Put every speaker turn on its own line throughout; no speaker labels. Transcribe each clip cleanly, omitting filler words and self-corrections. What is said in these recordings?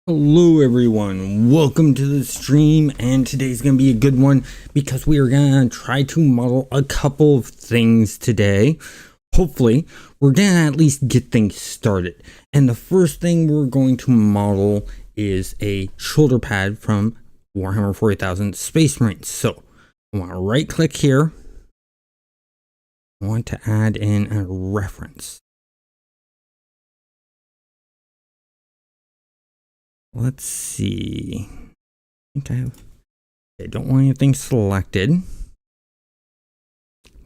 Hello everyone, welcome to the stream, and today's gonna be a good one because we are gonna try to model a couple of things today. Hopefully we're gonna at least get things started, and the first thing we're going to model is a shoulder pad from Warhammer 40,000 Space Marines. So I want to right click here. I want to add in a reference. Let's see. I think I don't want anything selected.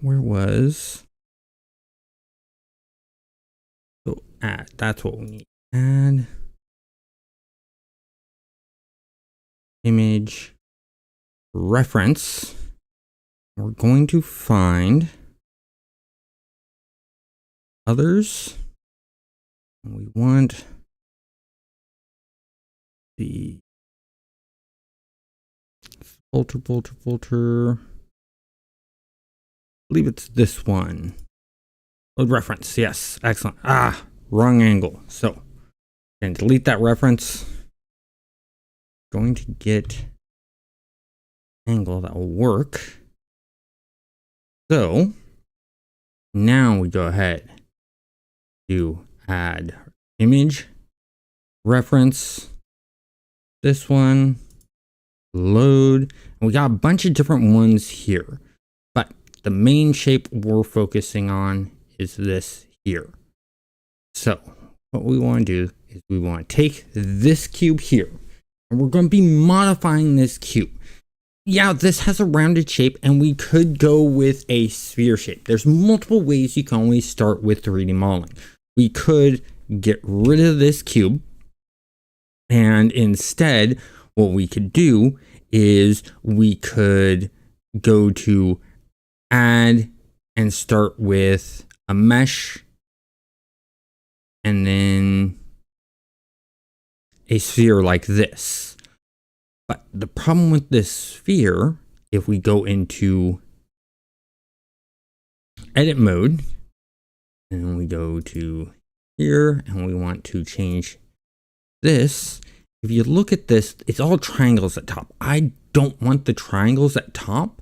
Where was? So add. That's what we need. Add image reference. We're going to find others. We want the filter. I believe it's this one. Load reference. Yes, excellent. Wrong angle. So, and delete that reference. Going to get angle that will work. So now we go ahead to add image reference. This one, load, and we got a bunch of different ones here, but the main shape we're focusing on is this here. So what we want to do is we want to take this cube here, and we're going to be modifying this cube. Yeah, this has a rounded shape, and we could go with a sphere shape. There's multiple ways you can always start with 3D modeling. We could get rid of this cube, and instead what we could do is we could go to add and start with a mesh and then a sphere like this. But the problem with this sphere, if we go into edit mode and we go to here and we want to change this, if you look at this, it's all triangles at top. I don't want the triangles at top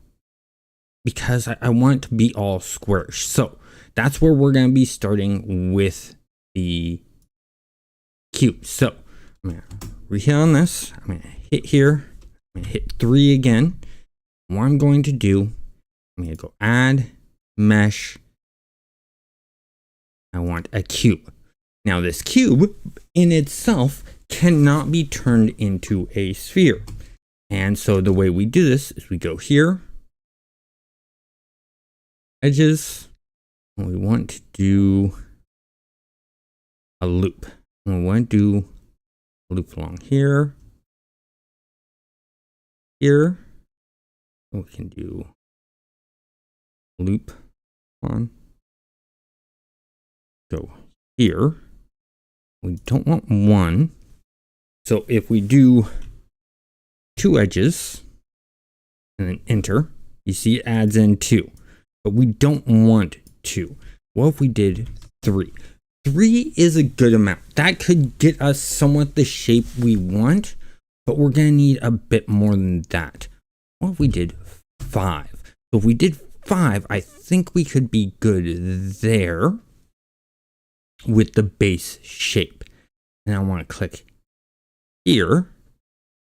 because I want it to be all squarish. So that's where we're going to be starting with the cube. So I'm going to re-hit on this. I'm going to hit here. I'm going to hit 3 again. What I'm going to do, I'm going to go add mesh. I want a cube. Now this cube in itself cannot be turned into a sphere. And so the way we do this is we go here, edges, and we want to do a loop. And we want to do a loop along here, here. And we can do loop on, go here. We don't want one. So if we do 2 edges and then enter, you see it adds in 2, but we don't want 2. What if we did 3? 3 is a good amount. That could get us somewhat the shape we want, but we're going to need a bit more than that. What if we did 5? So if we did 5, I think we could be good there with the base shape. And I want to click here,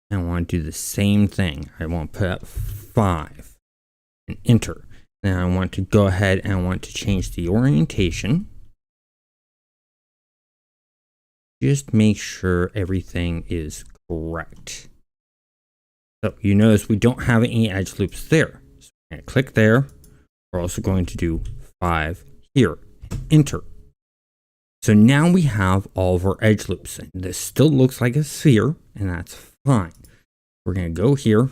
and I want to do the same thing. I want to put up 5 and enter. Then I want to go ahead and I want to change the orientation. Just make sure everything is correct. So you notice we don't have any edge loops there. So I'm going to click there. We're also going to do 5 here and enter. So now we have all of our edge loops, and this still looks like a sphere, and that's fine. We're going to go here,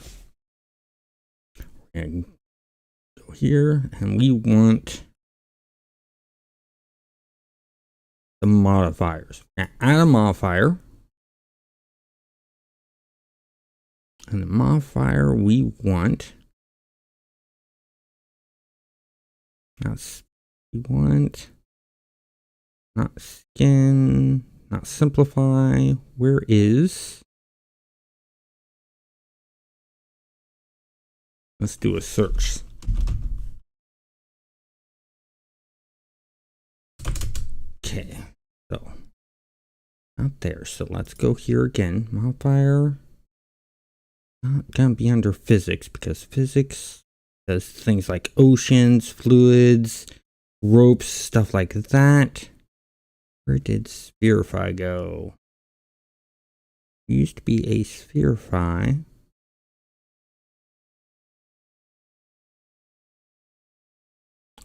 and go here, and we want the modifiers. We're going to add a modifier, and the modifier we want, not skin, not simplify. Where is Let's do a search. Okay, so not there. So let's go here again. Modifier. Not gonna be under physics because physics does things like oceans, fluids, ropes, stuff like that. Where did spherify go? It used to be a spherify.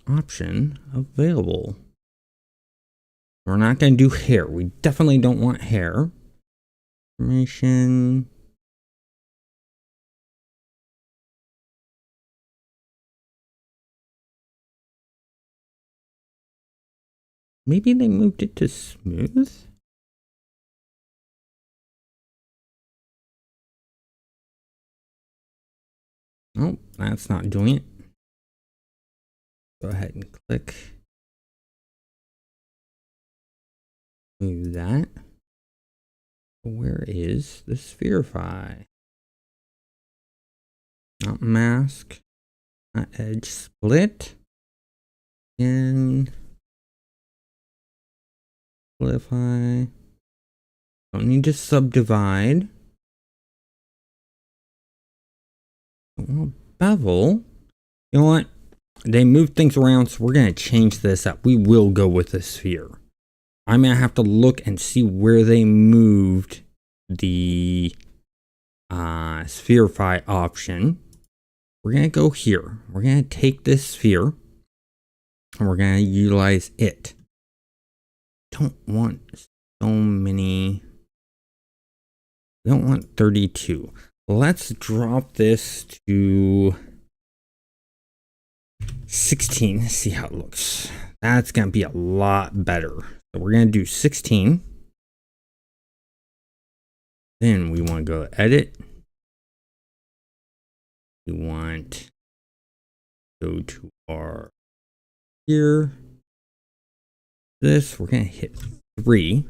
Option available. We're not going to do hair. We definitely don't want hair. Information. Maybe they moved it to smooth? Oh, that's not doing it. Go ahead and click. Move that. Where is the spherify? Not mask. Not edge split. And splify. Don't need to subdivide. Well, bevel. You know what? They moved things around, so we're going to change this up. We will go with the sphere. I'm going to have to look and see where they moved the spherify option. We're going to go here. We're going to take this sphere and we're going to utilize it. Don't want so many. We don't want 32. Let's drop this to 16. See how it looks. That's going to be a lot better. So we're going to do 16. Then we want to go edit. We want to go to our here. This, we're going to hit 3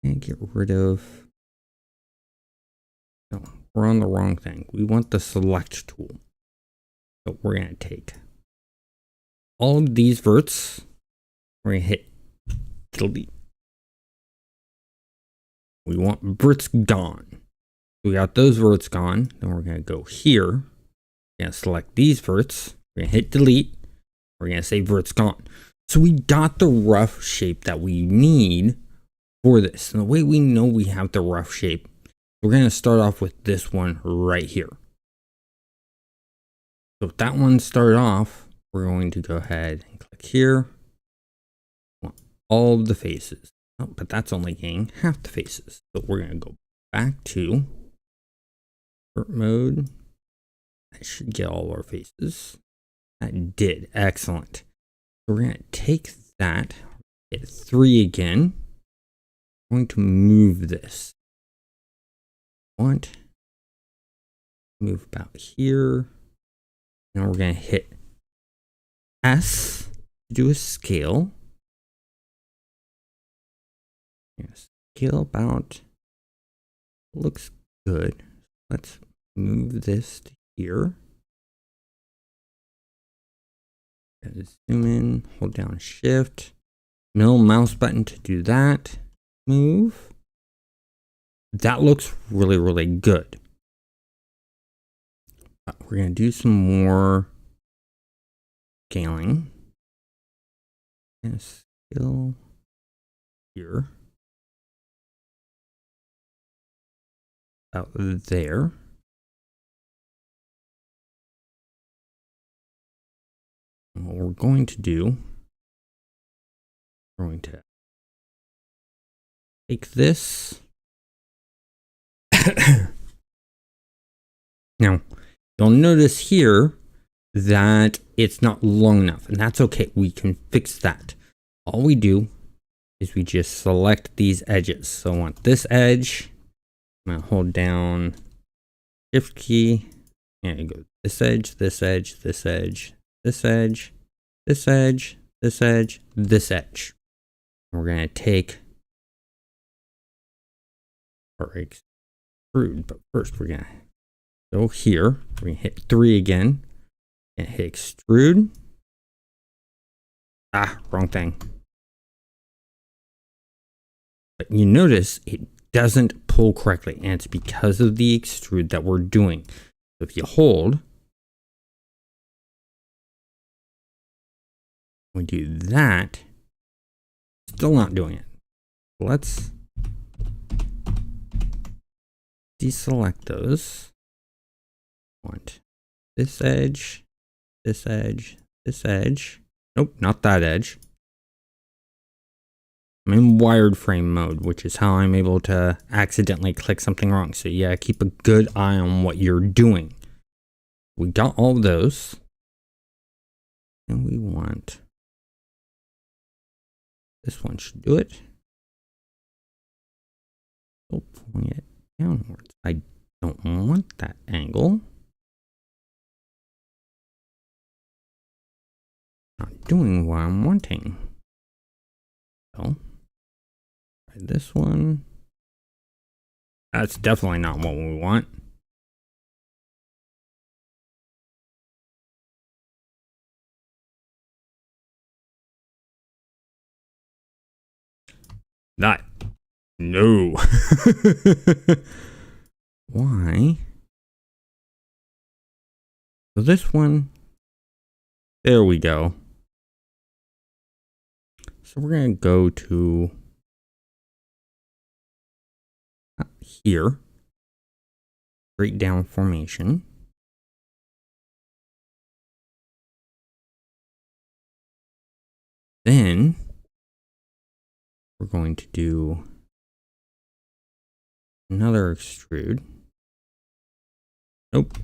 and get rid of. No, we're on the wrong thing. We want the select tool. So we're going to take all of these verts. We're going to hit delete. We want verts gone. We got those verts gone. Then we're going to go here. We're going to select these verts. We're going to hit delete. We're going to say verts gone. So we got the rough shape that we need for this. And the way we know we have the rough shape, we're going to start off with this one right here. So if that one started off, we're going to go ahead and click here. All of the faces. Oh, but that's only getting half the faces. So we're going to go back to vert mode. That should get all our faces. That did. Excellent. So we're going to take that, hit 3 again. I'm going to move this. Want move about here. Now we're going to hit S to do a scale. Scale about. Looks good. Let's move this to here. Zoom in, hold down shift, middle mouse button to do that. Move. That looks really, really good. We're going to do some more scaling. And scale here. About there. And what we're going to do, we're going to take this. Now, you'll notice here that it's not long enough, and that's okay. We can fix that. All we do is we just select these edges. So I want this edge. I'm going to hold down Shift key, and you go this edge, this edge, this edge, this edge, this edge, this edge, this edge. And we're going to take our extrude, but first we're going to So here, we're gonna hit 3 again and hit extrude. Ah, wrong thing. But you notice it doesn't pull correctly, and it's because of the extrude that we're doing. So if you hold, we do that, still not doing it. Let's deselect those. Want this edge, this edge, this edge. Nope, not that edge. I'm in wireframe mode, which is how I'm able to accidentally click something wrong. So yeah, keep a good eye on what you're doing. We got all of those. And we want this one should do it. We'll point it downwards. I don't want that angle. Not doing what I'm wanting. So try this one. That's definitely not what we want. That. No. Why? So this one, there we go. So we're going to go to here, straight down formation. Then we're going to do another extrude. Nope.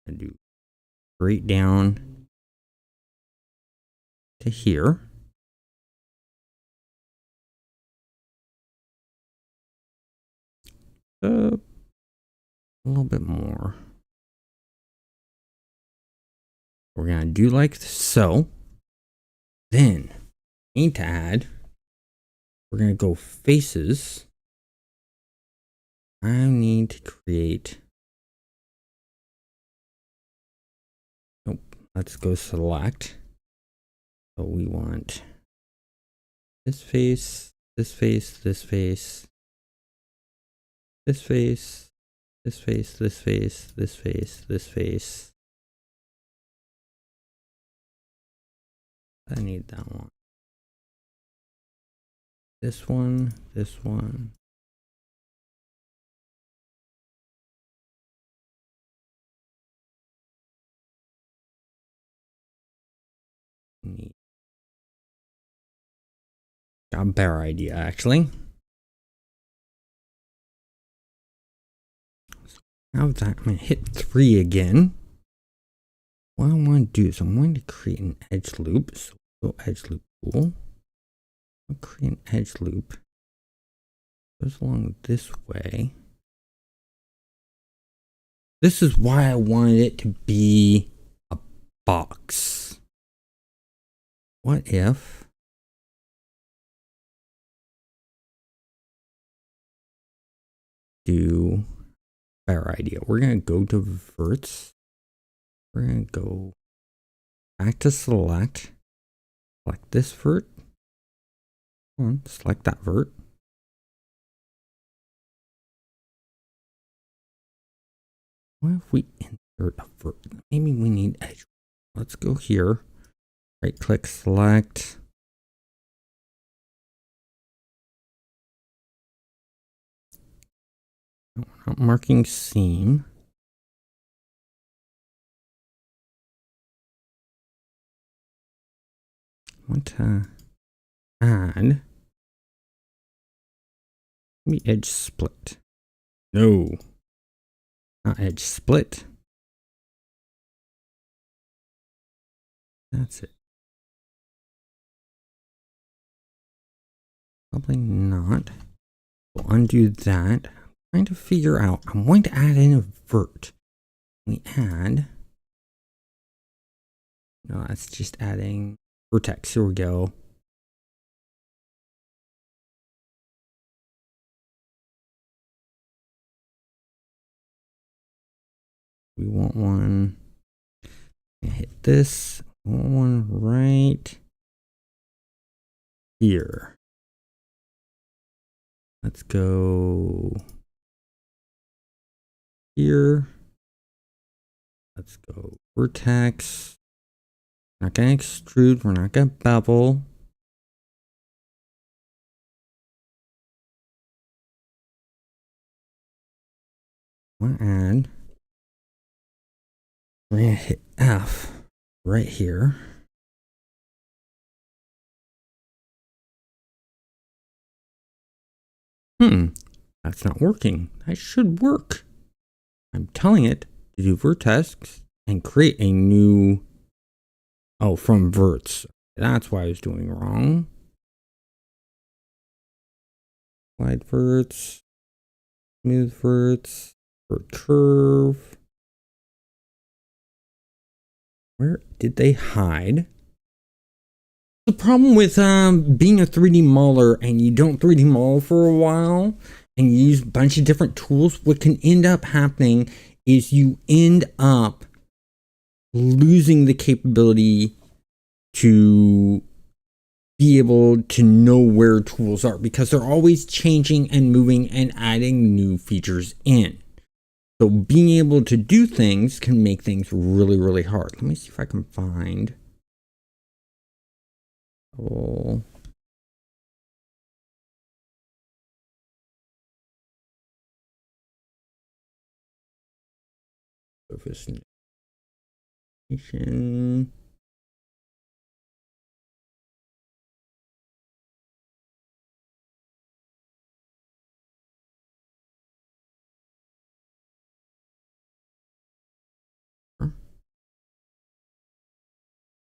I do straight down to here. A little bit more. We're gonna do like so. Then need to add. We're gonna go faces. I need to create. Nope. Let's go select. So we want this face, this face, this face, this face, this face, this face, this face, this face. I need that one. This one, this one. Neat. Got a better idea actually. Now that I'm going to hit 3 again. What I want to do is I'm going to create an edge loop. So go edge loop tool. I'll create an edge loop. Goes along this way. This is why I wanted it to be a box. What if do better idea. We're going to go to verts. We're going to go back to select. Select this vert. Select that vert. What if we insert a vert? Maybe we need edge. Let's go here. Right click, select. No, not marking seam. I want to add maybe edge split. No, not edge split. That's it. Probably not. We'll undo that. I'm trying to figure out. I'm going to add in a vert. We add. No, that's just adding vertex. Here we go. We want one. Hit this. We want one right here. Let's go here. Let's go vertex. We're not gonna extrude. We're not gonna bevel. I'm gonna add. We're gonna hit F right here. That's not working. That should work. I'm telling it to do vertex and create a new. Oh, from verts. That's why I was doing wrong. Wide verts, smooth verts, vert curve. Where did they hide? The problem with being a 3D modeler and you don't 3D model for a while and you use a bunch of different tools, what can end up happening is you end up losing the capability to be able to know where tools are because they're always changing and moving and adding new features in. So being able to do things can make things really, really hard. Let me see if I can find. Oh. Surface nation.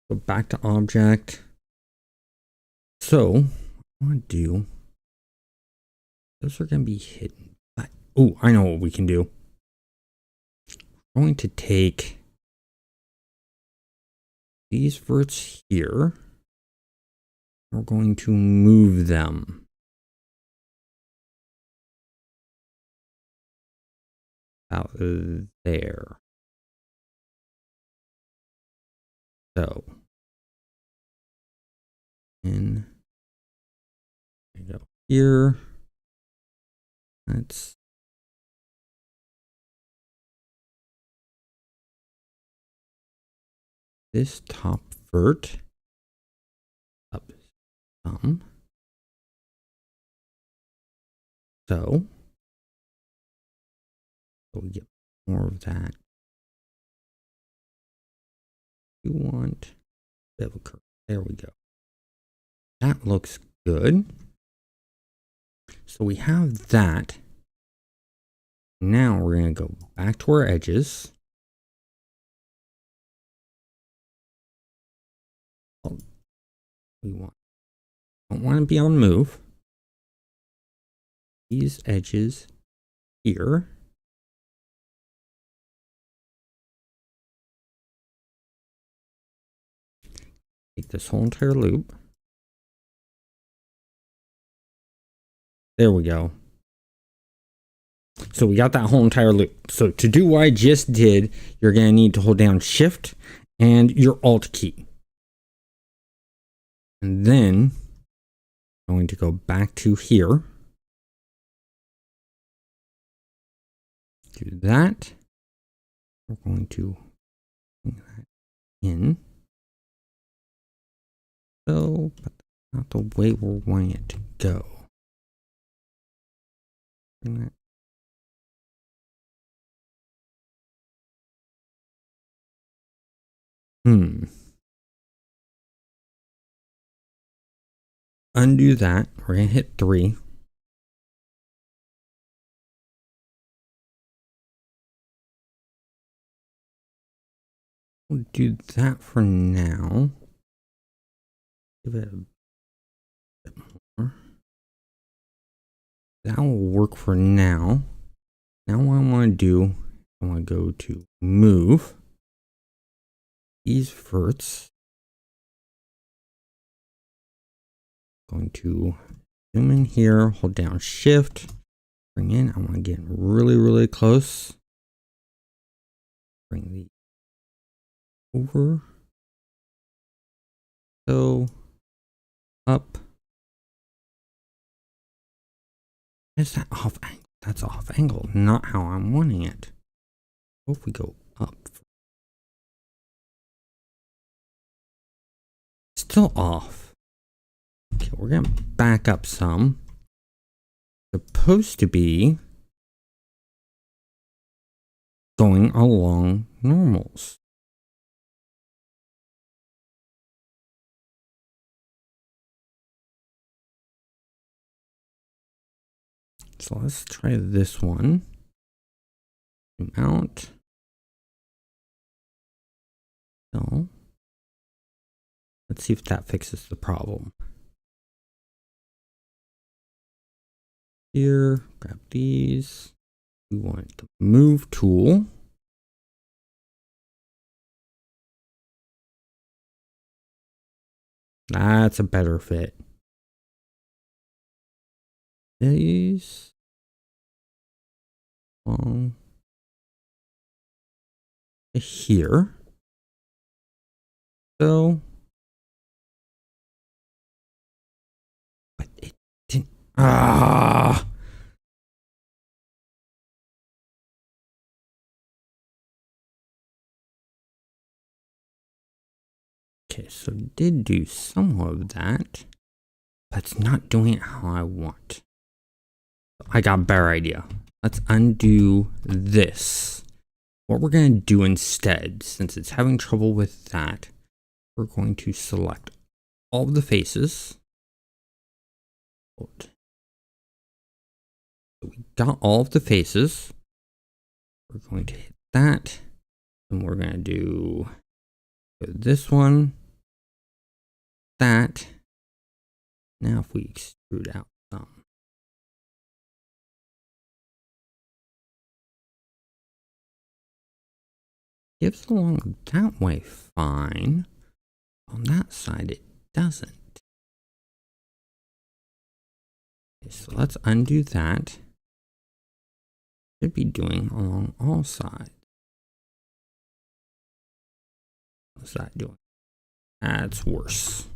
Go back to object. So what I want to do, those are going to be hidden. But, oh, I know what we can do. I'm going to take these verts here. We're going to move them. Out there. So, and go here. Let's this top vert up some. So we get more of that. You want bevel curve. There we go. That looks good. So we have that. Now we're going to go back to our edges. We don't want to be on move. These edges here. Take this whole entire loop. There we go. So we got that whole entire loop. So to do what I just did, you're going to need to hold down Shift and your Alt key. And then I'm going to go back to here. Do that. We're going to bring that in. So, but not the way we're wanting it to go. Bring that. Undo that. We're going to hit 3. We'll do that for now. Give it a bit more. That will work for now. Now what I want to do, I want to go to move these verts. Going to zoom in here, hold down Shift, bring in. I want to get really, really close. Bring the over. So up. Is that off angle? That's off angle, not how I'm wanting it. What if we go up? Still off. Okay, we're gonna back up some. Supposed to be going along normals. So let's try this one. Zoom out. So let's see if that fixes the problem. Here, grab these. We want the move tool. That's a better fit. These along here. So, but it didn't. Ah. Okay, so it did do some of that, but it's not doing it how I want. I got a better idea. Let's undo this. What we're going to do instead, since it's having trouble with that, we're going to select all of the faces. So we got all of the faces. We're going to hit that, and we're going to do this one, that. Now if we extrude out some. Gives along that way fine. On that side it doesn't. Okay, so let's undo that. Should be doing along all sides. What's that doing? That's worse.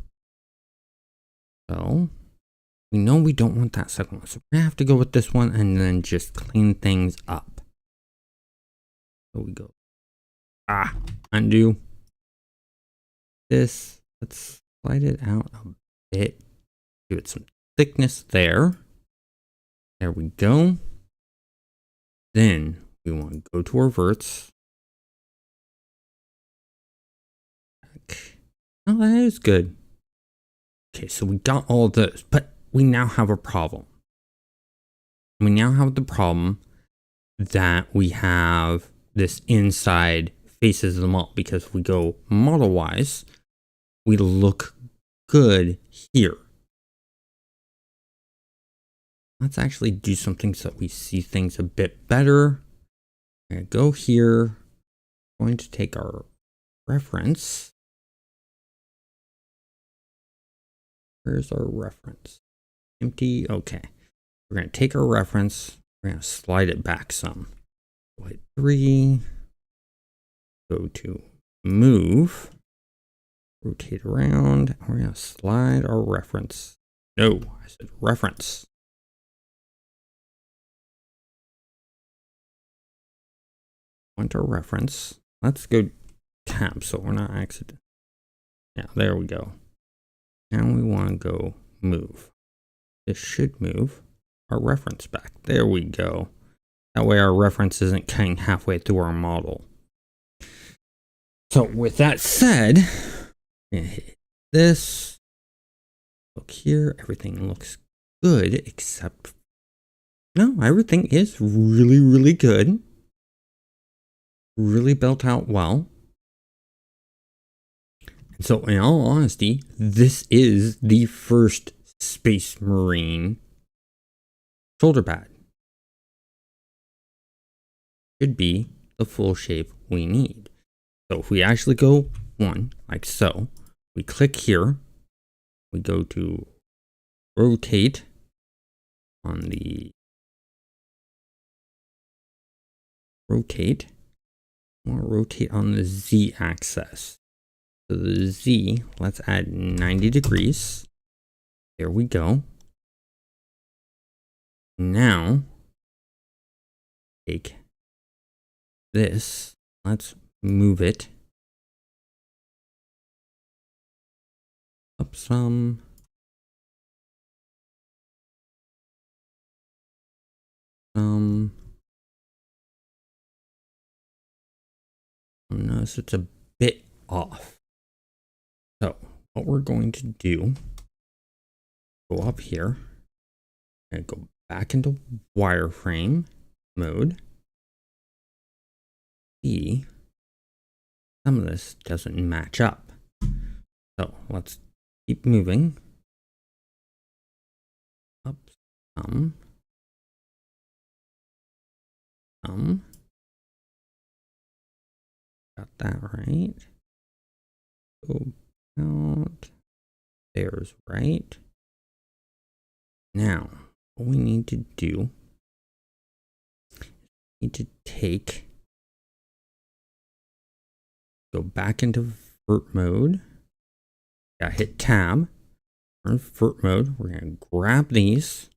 So we know we don't want that second one. So we're gonna have to go with this one and then just clean things up. So we go. Undo. This. Let's slide it out a bit. Give it some thickness there. There we go. Then we want to go to our verts. Oh, that is good. Okay, so we got all those, but we now have a problem. We now have the problem that we have this inside faces them all, because if we go model wise, we look good here. Let's actually do something so that we see things a bit better. I'm going to go here. I'm going to take our reference. Where's our reference? Empty. Okay. We're going to take our reference. We're going to slide it back some. We'll hit 3. Go to move. Rotate around. We're going to slide our reference. No, I said reference. Want our reference. Let's go tab so we're not accident. Yeah, there we go. Now we want to go move. This should move our reference back. There we go. That way our reference isn't cutting halfway through our model. So with that said, I'm gonna hit this. Look here, everything looks good except no, everything is really, really good. Really built out well. And so in all honesty, this is the first Space Marine shoulder pad. Should be the full shape we need. So if we actually go one, like so, we click here, we go to rotate on the rotate, We'll rotate on the Z axis. So the Z, let's add 90 degrees. There we go. Now, take this, let's move it up some. Notice it's a bit off. So what we're going to do, go up here and go back into wireframe mode. See, some of this doesn't match up. So let's keep moving up some. Got that right. Go out. There's right. Now, what we need to do, need to go back into vert mode. Hit tab. We're in vert mode. We're going to grab these.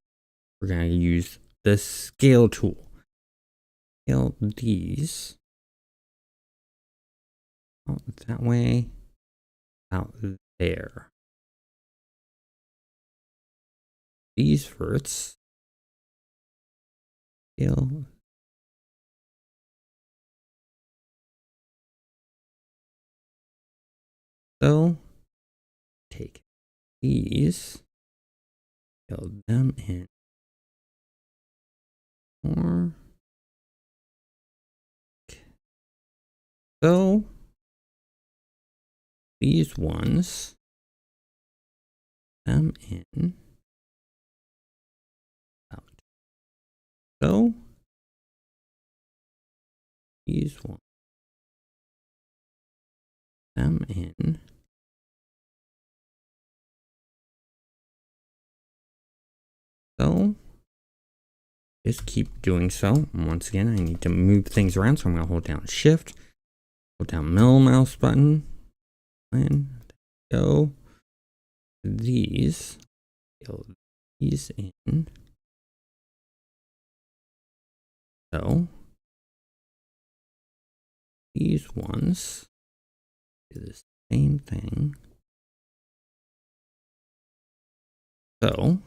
We're going to use the scale tool. Scale these out that way, out there. These verts scale. So take these, build them in more. So these ones, them in, out. So these ones, them in. So just keep doing so. And once again, I need to move things around, so I'm going to hold down Shift, hold down middle mouse button, and go these, fill these in. So these ones do the same thing. So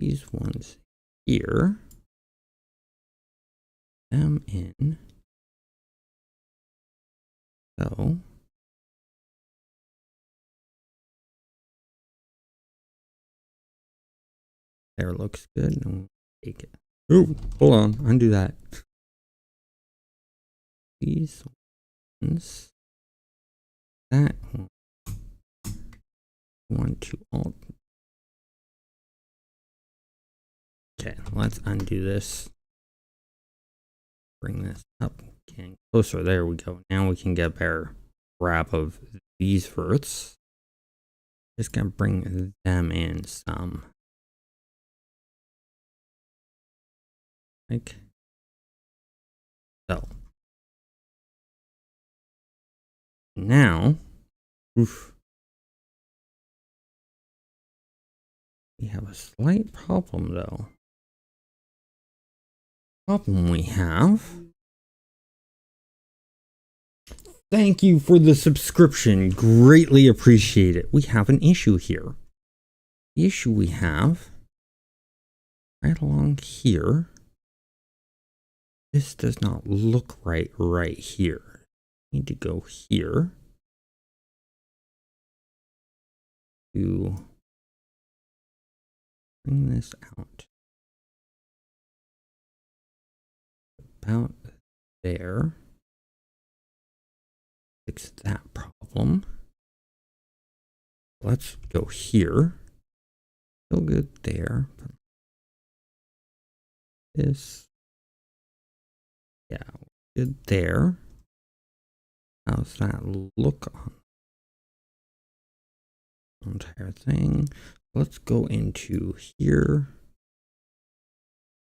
these ones here, them in. So there, looks good. And we'll take it. Oh, hold on, undo that. These ones, that one, want to alt. Okay, let's undo this. Bring this up, getting closer. There we go. Now we can get a better grab of these verts. Just gonna bring them in some. Like so. Now, oof, we have a slight problem though. Problem we have. Thank you for the subscription. Greatly appreciate it. We have an issue here. The issue we have right along here. This does not look right here. Need to go here to bring this out about there. Fix that problem. Let's go here. Still good there. This, yeah, good there. How's that look on the entire thing? Let's go into here.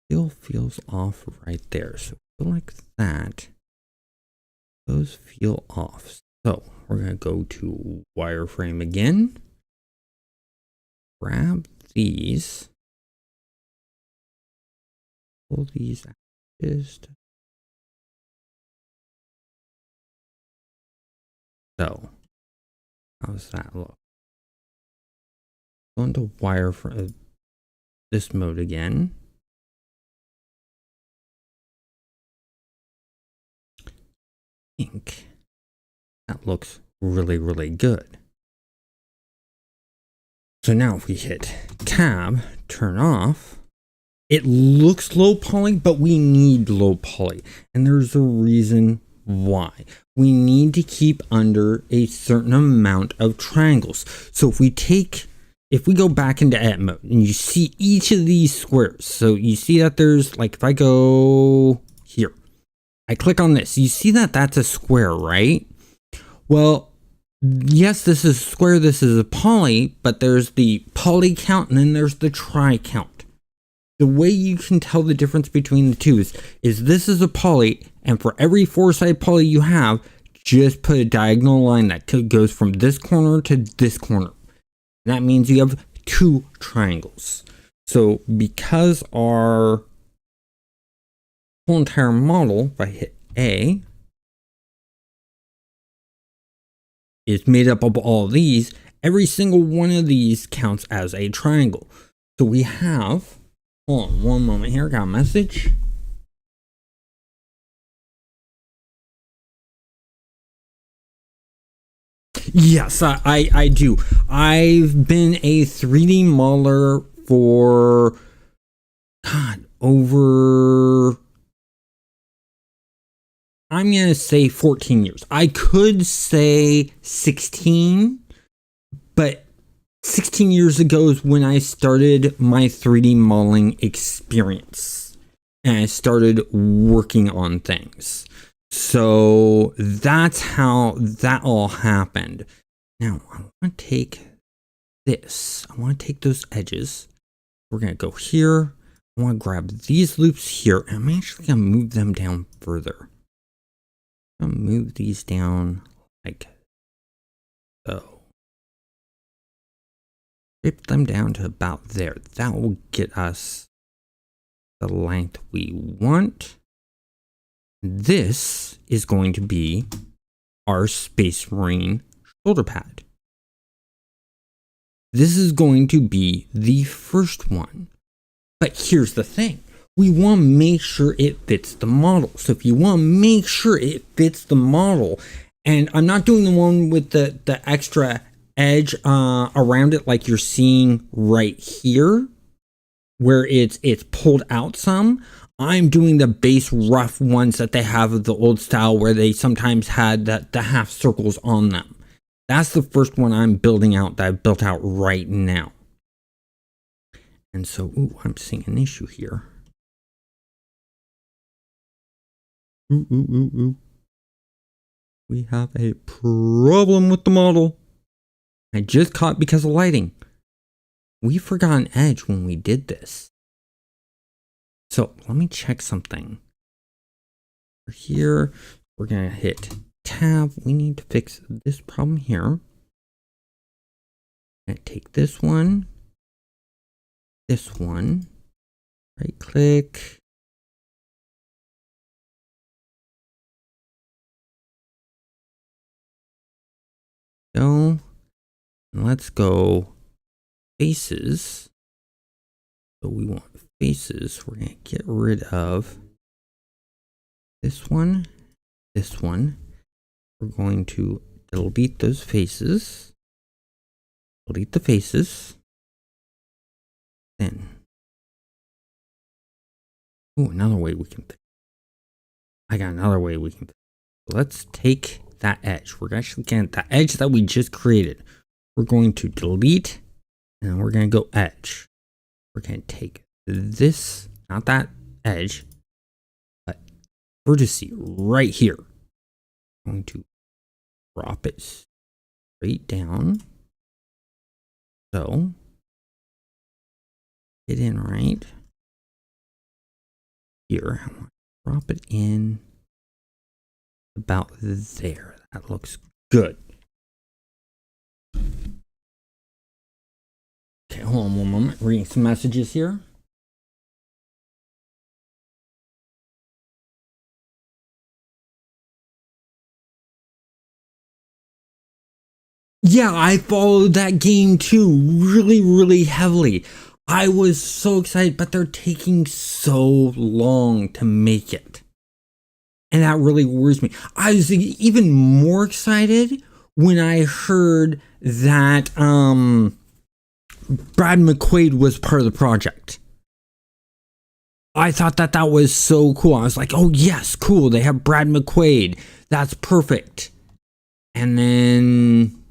Still feels off right there. So like that. Those feel off. So we're going to go to wireframe again. Grab these. Pull these out. Just so. How's that look? Go into wireframe this mode again. I think that looks really, really good. So now if we hit tab, turn off, it looks low poly, but we need low poly. And there's a reason why. We need to keep under a certain amount of triangles. So if we go back into edit mode and you see each of these squares, so you see that there's like, if I go here, I click on this, you see that that's a square, right? Well, yes, this is a square, this is a poly, but there's the poly count and then there's the tri count. The way you can tell the difference between the two is this is a poly, and for every 4-sided poly you have, just put a diagonal line that goes from this corner to this corner. That means you have 2 triangles. So because our whole entire model, if I hit A, is made up of all of these, every single one of these counts as a triangle. So we have, hold on one moment here, got a message. Yes, I do. I've been a 3D modeler for, God, over, I'm going to say 14 years. I could say 16, but 16 years ago is when I started my 3D modeling experience. And I started working on things. So that's how that all happened. Now I want to take this. I want to take those edges. We're going to go here. I want to grab these loops here. And I'm actually going to move them down further. I'm going to move these down like so. Rip them down to about there. That will get us the length we want. This is going to be our Space Marine shoulder pad. This is going to be the first one. But here's the thing. We want to make sure it fits the model. So if you want to make sure it fits the model, and I'm not doing the one with the extra edge around it like you're seeing right here, where it's pulled out some. I'm doing the base rough ones that they have of the old style where they sometimes had the half circles on them. That's the first one I'm building out that I've built out right now. And so, ooh, I'm seeing an issue here. Ooh. We have a problem with the model. I just caught because of lighting. We forgot an edge when we did this. So let me check something. Here, we're going to hit tab. We need to fix this problem here. And take this one, right click. Go. And let's go faces. So we want faces. We're going to get rid of this one. We're going to delete those faces. Delete the faces. Then, another way we can fix. I got another way we can fix. Let's take that edge. We're actually getting that edge that we just created. We're going to delete, and we're going to go edge. We're going to take this, not that edge, but vertice right here. I'm going to drop it straight down. So, get in right here. I want to drop it in about there. That looks good. Okay, hold on one moment. Reading some messages here. Yeah, I followed that game too, really heavily. I was so excited, but they're taking so long to make it. And that really worries me. I was even more excited when I heard that Brad McQuaid was part of the project. I thought that was so cool. I was like, oh yes, cool. They have Brad McQuaid. That's perfect. And then,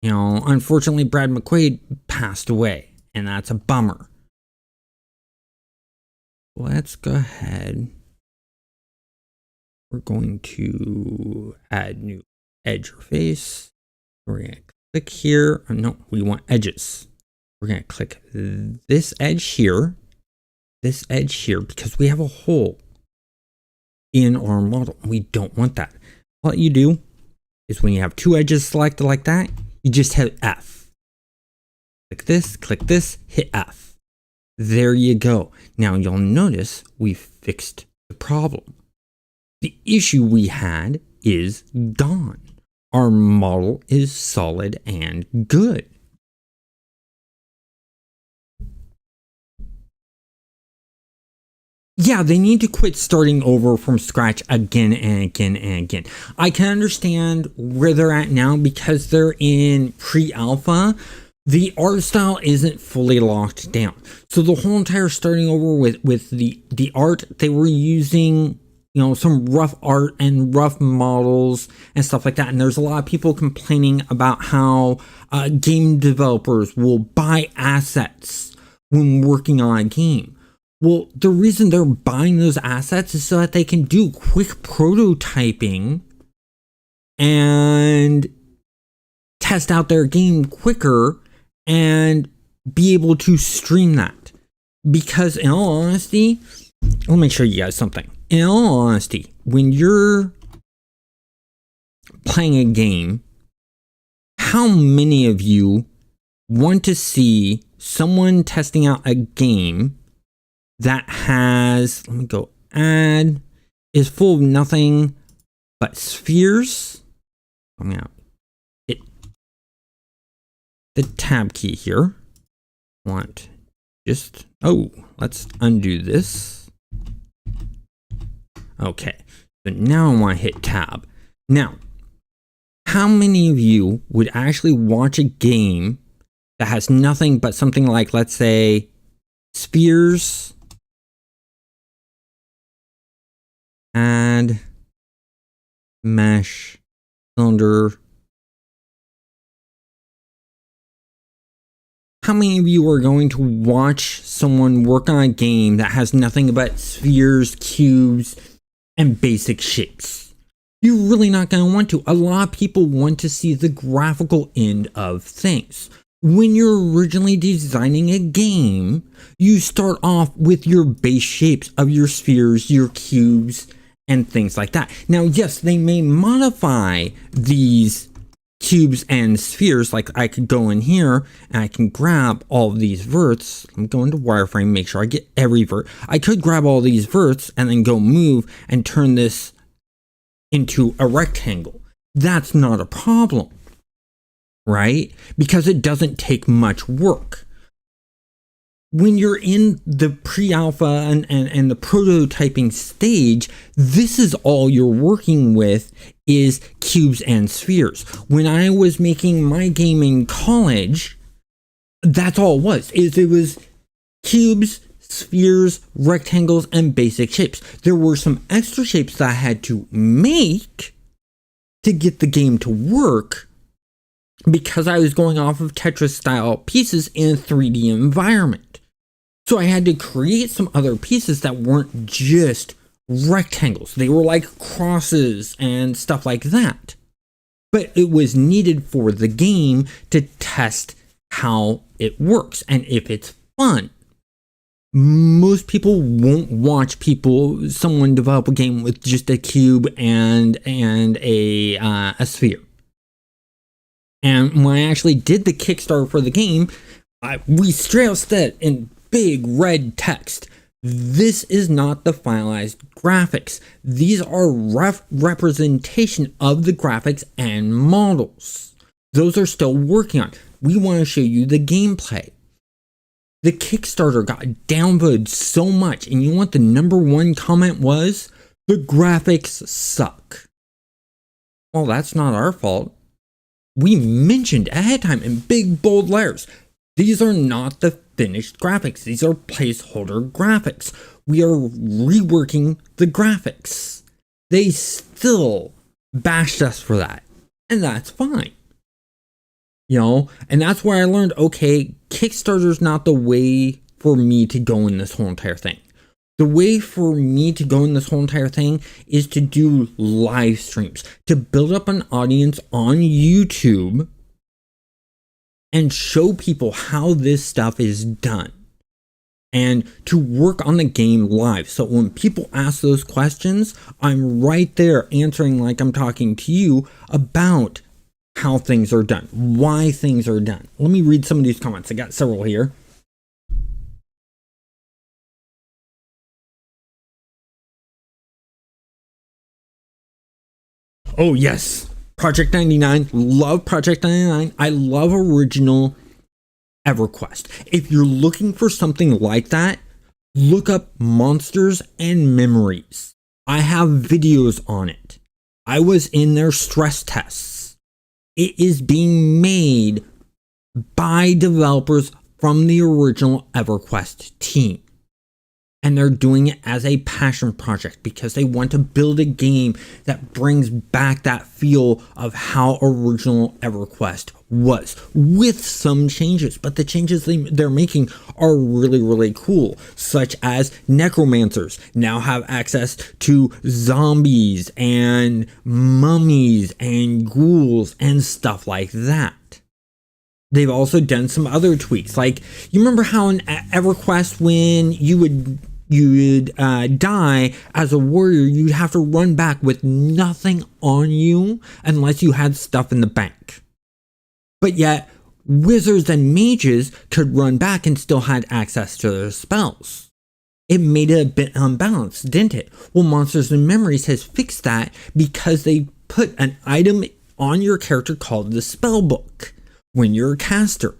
you know, unfortunately, Brad McQuaid passed away. And that's a bummer. Let's go ahead. We're going to add new edge or face. We're going to click here. Oh, no, we want edges. We're going to click this edge here, because we have a hole in our model. We don't want that. What you do is when you have two edges selected like that, you just hit F. Click this, hit F. There you go. Now you'll notice we fixed the problem. The issue we had is gone. Our model is solid and good. Yeah, they need to quit starting over from scratch again and again and again. I can understand where they're at now because they're in pre-alpha. The art style isn't fully locked down. So the whole entire starting over with the art, they were using, you know, some rough art and rough models and stuff like that. And there's a lot of people complaining about how game developers will buy assets when working on a game. Well, the reason they're buying those assets is so that they can do quick prototyping and test out their game quicker and be able to stream that. Because in all honesty, let me show you guys something. In all honesty, when you're playing a game, how many of you want to see someone testing out a game that has, let me go add, is full of nothing but spheres? Coming out. The tab key here. Want just, oh, let's undo this. Okay, so now I want to hit tab. Now, how many of you would actually watch a game that has nothing but something like, let's say, spheres, add, mesh, cylinder? How many of you are going to watch someone work on a game that has nothing but spheres, cubes, and basic shapes? You're really not going to want to. A lot of people want to see the graphical end of things. When you're originally designing a game, you start off with your base shapes of your spheres, your cubes, and things like that. Now, yes, they may modify these cubes and spheres. Like I could go in here and I can grab all of these verts. I'm going to wireframe, make sure I get every vert. I could grab all these verts and then go move and turn this into a rectangle. That's not a problem, right? Because it doesn't take much work. When you're in the pre-alpha and the prototyping stage, this is all you're working with is cubes and spheres. When I was making my game in college, that's all it was. It was cubes, spheres, rectangles, and basic shapes. There were some extra shapes that I had to make to get the game to work because I was going off of Tetris-style pieces in a 3D environment. So I had to create some other pieces that weren't just rectangles. They were like crosses and stuff like that. But it was needed for the game to test how it works and if it's fun. most people won't watch someone develop a game with just a cube and a sphere. And when I actually did the Kickstarter for the game, we straight up said in big red text, this is not the finalized graphics. These are representation of the graphics and models. Those are still working on. We want to show you the gameplay. The Kickstarter got downvoted so much, and you know what the #1 comment was? The graphics suck. Well, that's not our fault. We mentioned ahead of time in big bold letters, these are not the finished graphics. These are placeholder graphics. We are reworking the graphics. They still bashed us for that, and that's fine. You know, and that's where I learned, okay, Kickstarter's not the way for me to go in this whole entire thing. The way for me to go in this whole entire thing is to do live streams, to build up an audience on YouTube and show people how this stuff is done. And to work on the game live. So when people ask those questions, I'm right there answering like I'm talking to you about how things are done, why things are done. Let me read some of these comments. I got several here. Oh yes, Project 99. Love Project 99. I love original EverQuest. If you're looking for something like that, look up Monsters and Memories. I have videos on it. I was in their stress tests. It is being made by developers from the original EverQuest team. And they're doing it as a passion project because they want to build a game that brings back that feel of how original EverQuest was, with some changes. But the changes they're making are really, really cool, such as necromancers now have access to zombies and mummies and ghouls and stuff like that. They've also done some other tweaks. Like, you remember how in EverQuest when you would die as a warrior, you'd have to run back with nothing on you unless you had stuff in the bank. But yet, wizards and mages could run back and still had access to their spells. It made it a bit unbalanced, didn't it? Well, Monsters and Memories has fixed that because they put an item on your character called the spell book when you're a caster.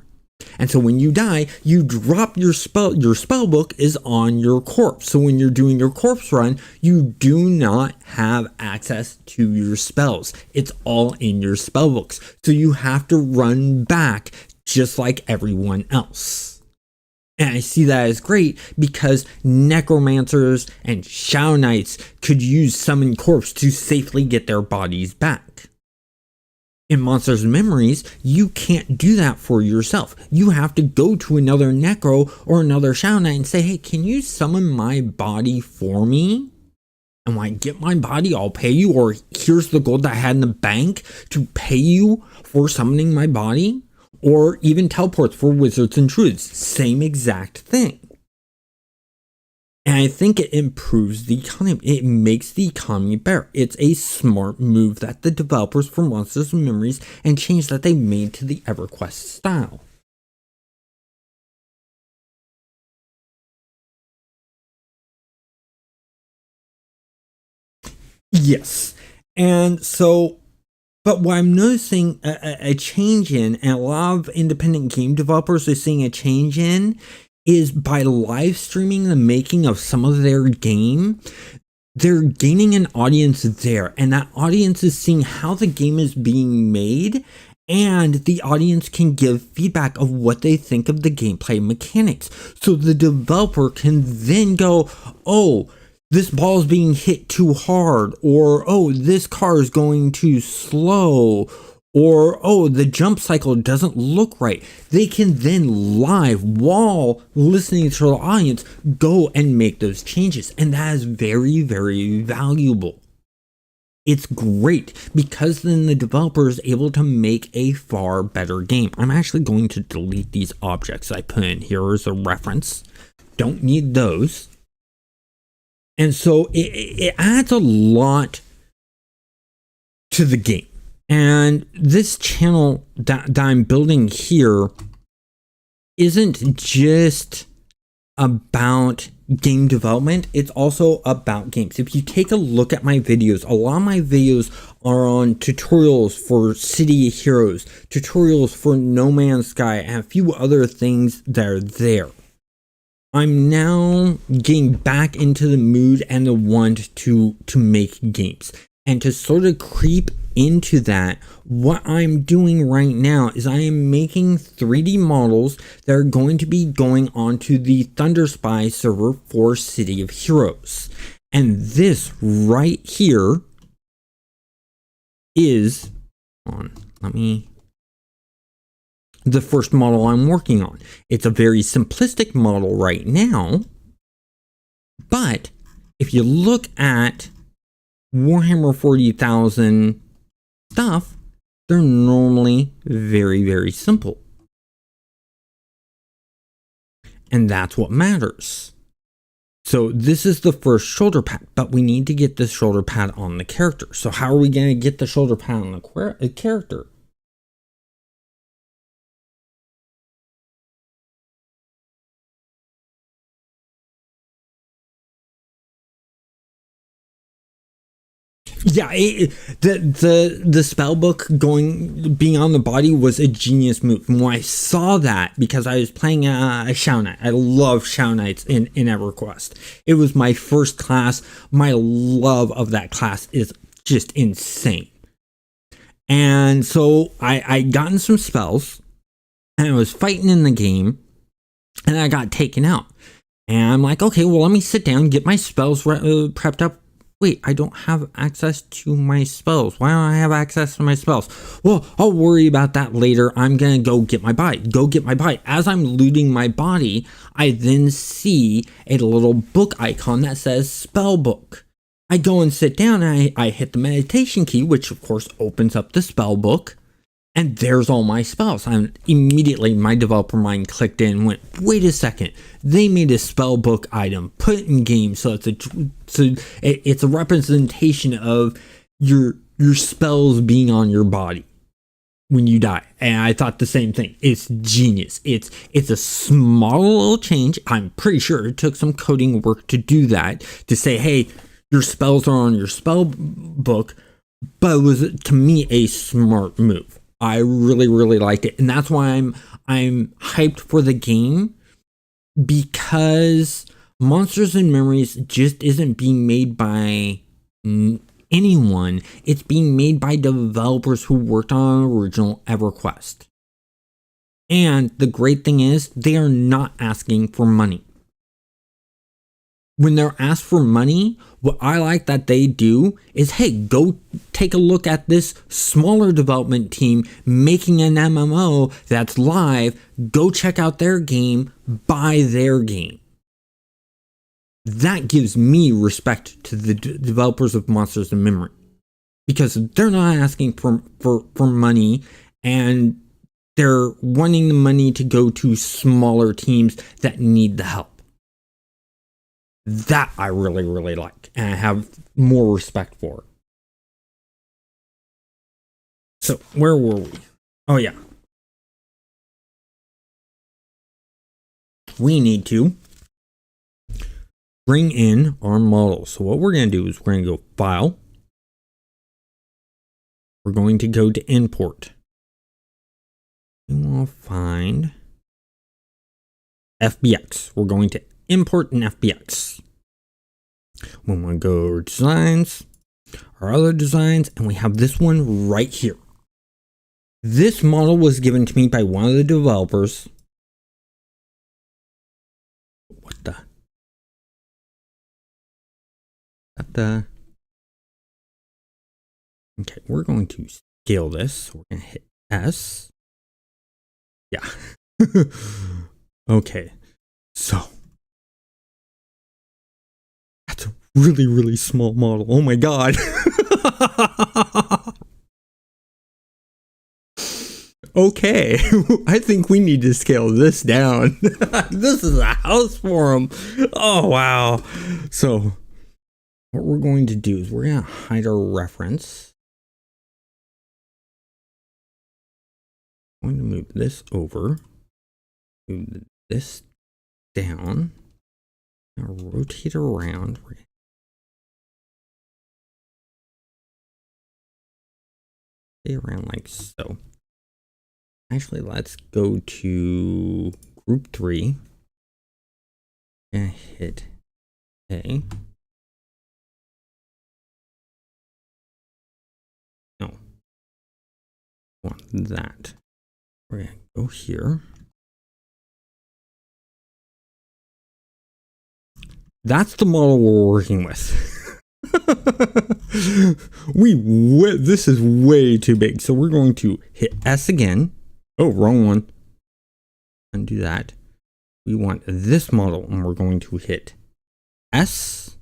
And so when you die, you drop your spell book is on your corpse. So when you're doing your corpse run, you do not have access to your spells. It's all in your spell books. So you have to run back just like everyone else. And I see that as great because necromancers and shadow knights could use summon corpse to safely get their bodies back. In Monsters and Memories, you can't do that for yourself. You have to go to another necro or another shadow knight and say, hey, can you summon my body for me? And when I get my body, I'll pay you. Or here's the gold that I had in the bank to pay you for summoning my body. Or even teleports for wizards and druids. Same exact thing. And I think it improves the economy. It makes the economy better. It's a smart move that the developers for Monsters and Memories and change that they made to the EverQuest style. Yes. And so, but what I'm noticing a change in, and a lot of independent game developers are seeing a change in, is by live streaming the making of some of their game, they're gaining an audience there, and that audience is seeing how the game is being made, and the audience can give feedback of what they think of the gameplay mechanics. So the developer can then go, oh, this ball is being hit too hard, or oh, this car is going too slow, or oh, the jump cycle doesn't look right. They can then live, while listening to the audience, go and make those changes. And that is very, very valuable. It's great because then the developer is able to make a far better game. I'm actually going to delete these objects I put in here as a reference. don't need those. And so it adds a lot to the game. And this channel that I'm building here isn't just about game development, it's also about games. If you take a look at my videos, a lot of my videos are on tutorials for City of Heroes, tutorials for No Man's Sky, and a few other things that are there. I'm now getting back into the mood and the want to make games. And to sort of creep into that, what I'm doing right now is I am making 3D models that are going to be going onto the Thunder Spy server for City of Heroes. And this right here is the first model I'm working on. It's a very simplistic model right now, but if you look at Warhammer 40,000 stuff, they're normally very, very simple. And that's what matters. So this is the first shoulder pad, but we need to get this shoulder pad on the character. So how are we going to get the shoulder pad on the character? Yeah, the spell book being on the body was a genius move. And when I saw that, because I was playing a Shadow Knight, I love Shadow Knights in EverQuest. It was my first class. My love of that class is just insane. And so I gotten some spells, and I was fighting in the game, and I got taken out. And I'm like, okay, well, let me sit down, get my spells prepped up. Wait, I don't have access to my spells. Why don't I have access to my spells? Well, I'll worry about that later. I'm going to go get my body. As I'm looting my body, I then see a little book icon that says spell book. I go and sit down and I hit the meditation key, which of course opens up the spell book. And there's all my spells. And immediately my developer mind clicked in and went, wait a second, they made a spell book item, put it in game, so it's a representation of your spells being on your body when you die. And I thought the same thing. It's genius. It's a small little change. I'm pretty sure it took some coding work to do that, to say, hey, your spells are on your spell book, but it was, to me, a smart move. I really, really liked it. And that's why I'm hyped for the game, because Monsters and Memories just isn't being made by anyone. It's being made by developers who worked on an original EverQuest. And the great thing is, they are not asking for money. When they're asked for money, what I like that they do is, hey, go take a look at this smaller development team making an MMO that's live. Go check out their game, buy their game. That gives me respect to the developers of Monsters and Memory, because they're not asking for money, and they're wanting the money to go to smaller teams that need the help. That I really, really like, and I have more respect for. So, where were we? Oh, yeah. We need to bring in our models. So what we're going to do is we're going to go File. We're going to go to Import. And we'll find FBX. We're going to import an FBX. We want to go to designs, our other designs, and we have this one right here. This model was given to me by one of the developers. What the? Okay, we're going to scale this. So we're going to hit S. Yeah. Okay, so that's a really, really small model. Oh my god. Okay, I think we need to scale this down. This is a house for them. Oh, wow. So what we're going to do is we're going to hide our reference. I'm going to move this over. Move this down. Now rotate around. Stay around like so. Actually, let's go to group 3 and hit A. No, want that. We're gonna go here. That's the model we're working with. This is way too big. So we're going to hit S again. Oh, wrong one. Undo that. We want this model and we're going to hit S.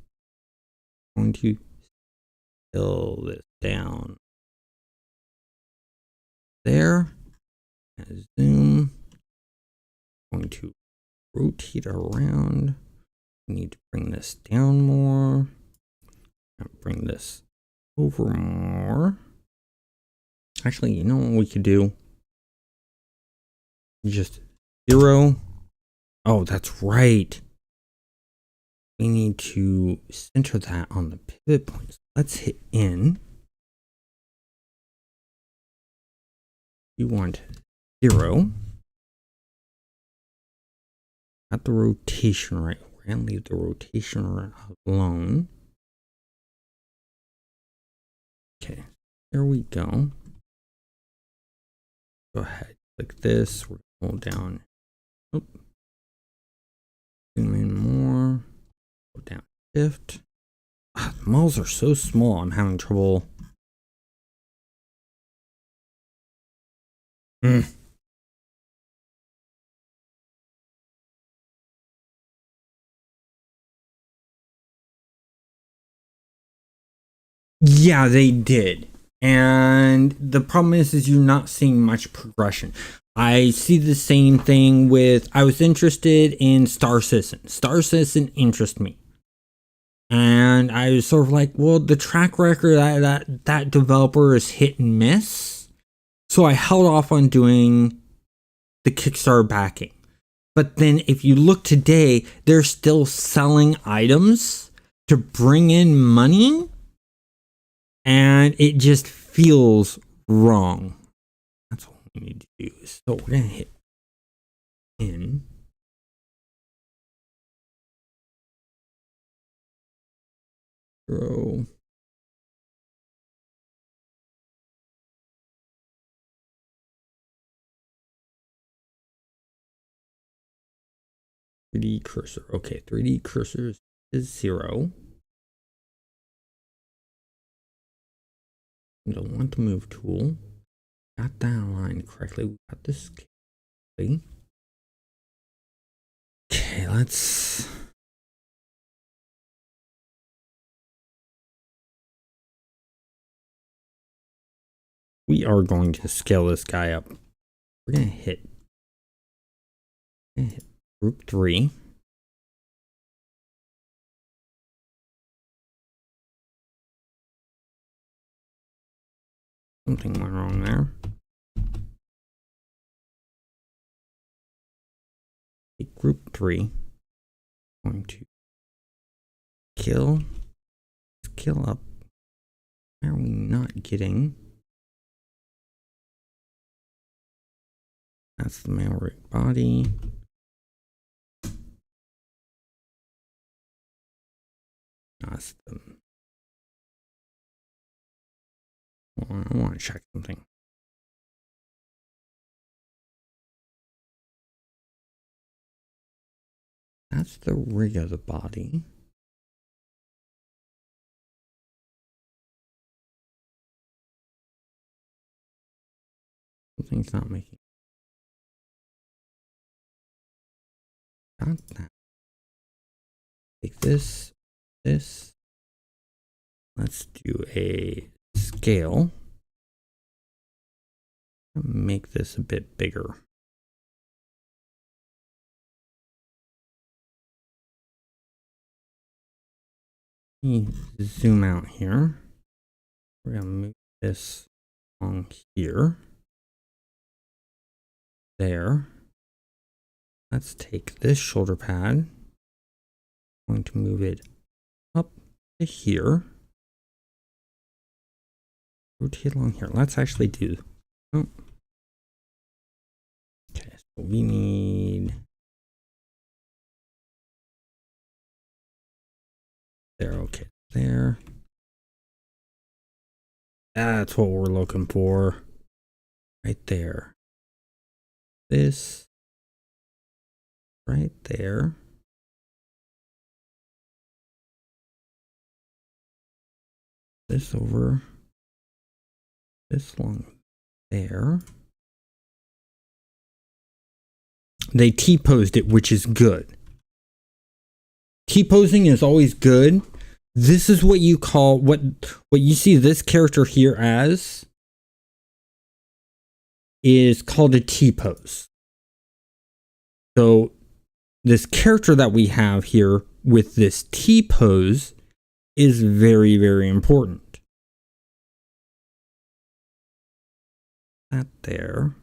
I'm going to fill this down there. And zoom. I'm going to rotate around. We need to bring this down more. Bring this over more. Actually, you know what we could do? Just 0. Oh, that's right. We need to center that on the pivot points. Let's hit N. You want 0. Got the rotation right. We're going to leave the rotation alone. Okay, there we go. Go ahead, click this. We're going to hold down. Oop. Zoom in more. Go down shift. The models are so small. I'm having trouble. Yeah, they did. And the problem is you're not seeing much progression. I see the same thing with, I was interested in Star Citizen. Star Citizen interests me. And I was sort of like, well, the track record that developer is hit and miss. So I held off on doing the Kickstarter backing. But then if you look today, they're still selling items to bring in money. And it just feels wrong. That's what we need to do. So we're going to hit in. Throw. .3D cursor. Okay, 3D cursor is 0. You don't want the move tool. Got that aligned correctly. We got this. Okay, let's. We are going to scale this guy up. We're going to hit group 3. Something went wrong there. Group 3. Going to scale up. Why are we not getting? That's the male rig body. That's the. I want to check something. That's the rig of the body. Something's not making. Got that. Take this. Let's do a scale. Make this a bit bigger. Let me zoom out here. We're gonna move this along here. There. Let's take this shoulder pad. I'm going to move it up to here. Rotate along here. Let's actually do. Oh. Okay, so we need. There, okay, there. That's what we're looking for. Right there. This. Right there. This over. This long there. They T-posed it, which is good. T-posing is always good. This is what you call what you see this character here as is called a T-pose. So this character that we have here with this T-pose is very, very important. That there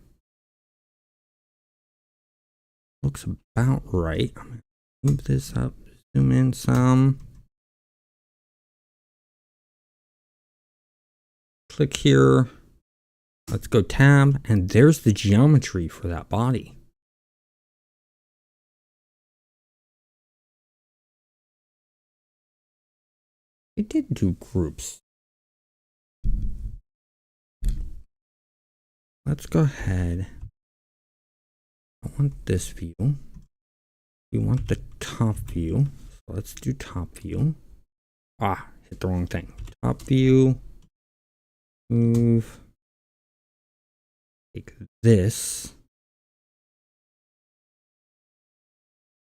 looks about right. I'm gonna move this up, zoom in some. Click here. Let's go tab, and there's the geometry for that body. I did do groups. Let's go ahead. I want this view. We want the top view. So let's do top view. Ah, hit the wrong thing. Top view. Move. Take this.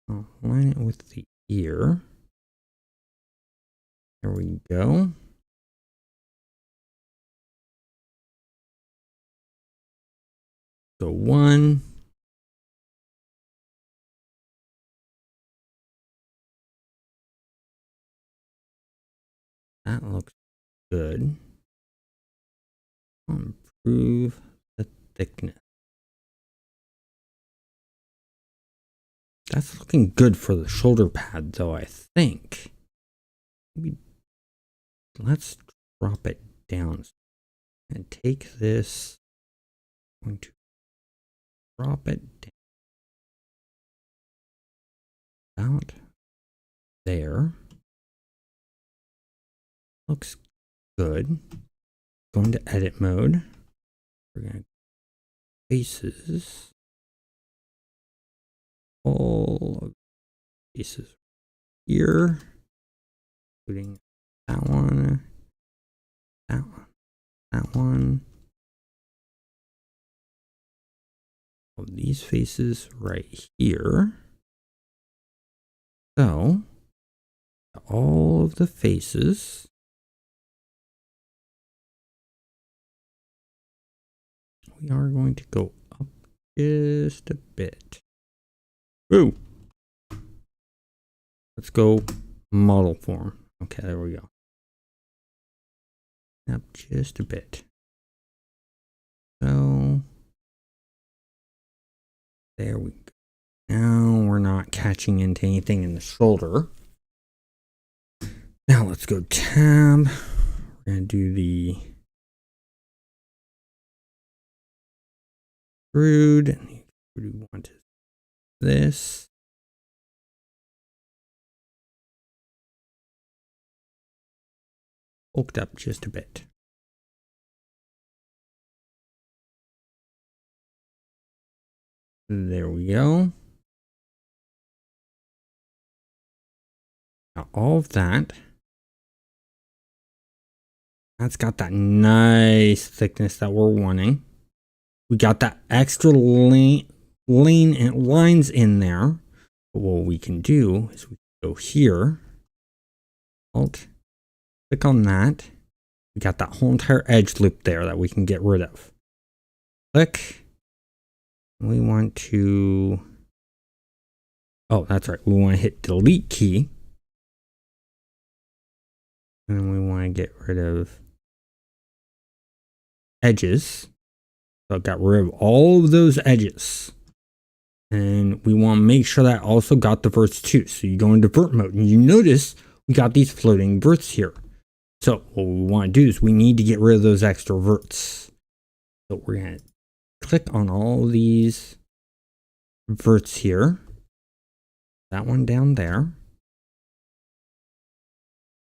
I'll line it with the ear. There we go. So one. That looks good. I'll improve the thickness. That's looking good for the shoulder pad, though, I think. Maybe let's drop it down and take this. I'm going to drop it down about there. Looks good. Going to edit mode. We're going to faces. All of faces here, including that one, that one, that one. All of these faces right here. So, all of the faces. We are going to go up just a bit. Woo! Let's go model form. Okay, there we go. Up just a bit. So there we go. Now we're not catching into anything in the shoulder. Now let's go tab. We're gonna do the extrude, and the extrude we want is this. Bulked up just a bit. There we go. Now all of that, that's got that nice thickness that we're wanting. We got that extra lean and lines in there. But what we can do is we go here, Alt, click on that. We got that whole entire edge loop there that we can get rid of. Click. We want to, oh, that's right. We want to hit delete key. And we want to get rid of edges. So I got rid of all of those edges. And we want to make sure that also got the verts too. So you go into vert mode and you notice we got these floating verts here. So what we want to do is we need to get rid of those extra verts. So we're going to click on all these verts here. That one down there.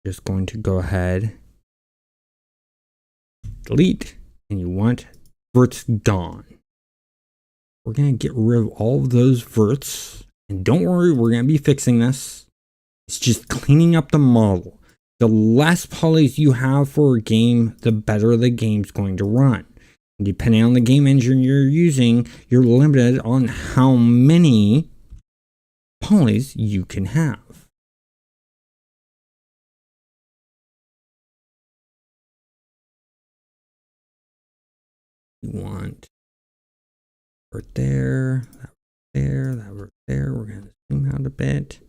Just going to go ahead, delete, and you want verts gone. We're going to get rid of all of those verts. And don't worry, we're going to be fixing this. It's just cleaning up the model. The less polys you have for a game, the better the game's going to run. And depending on the game engine you're using, you're limited on how many polys you can have. You want right there, that right there, that right there. We're going to zoom out a bit.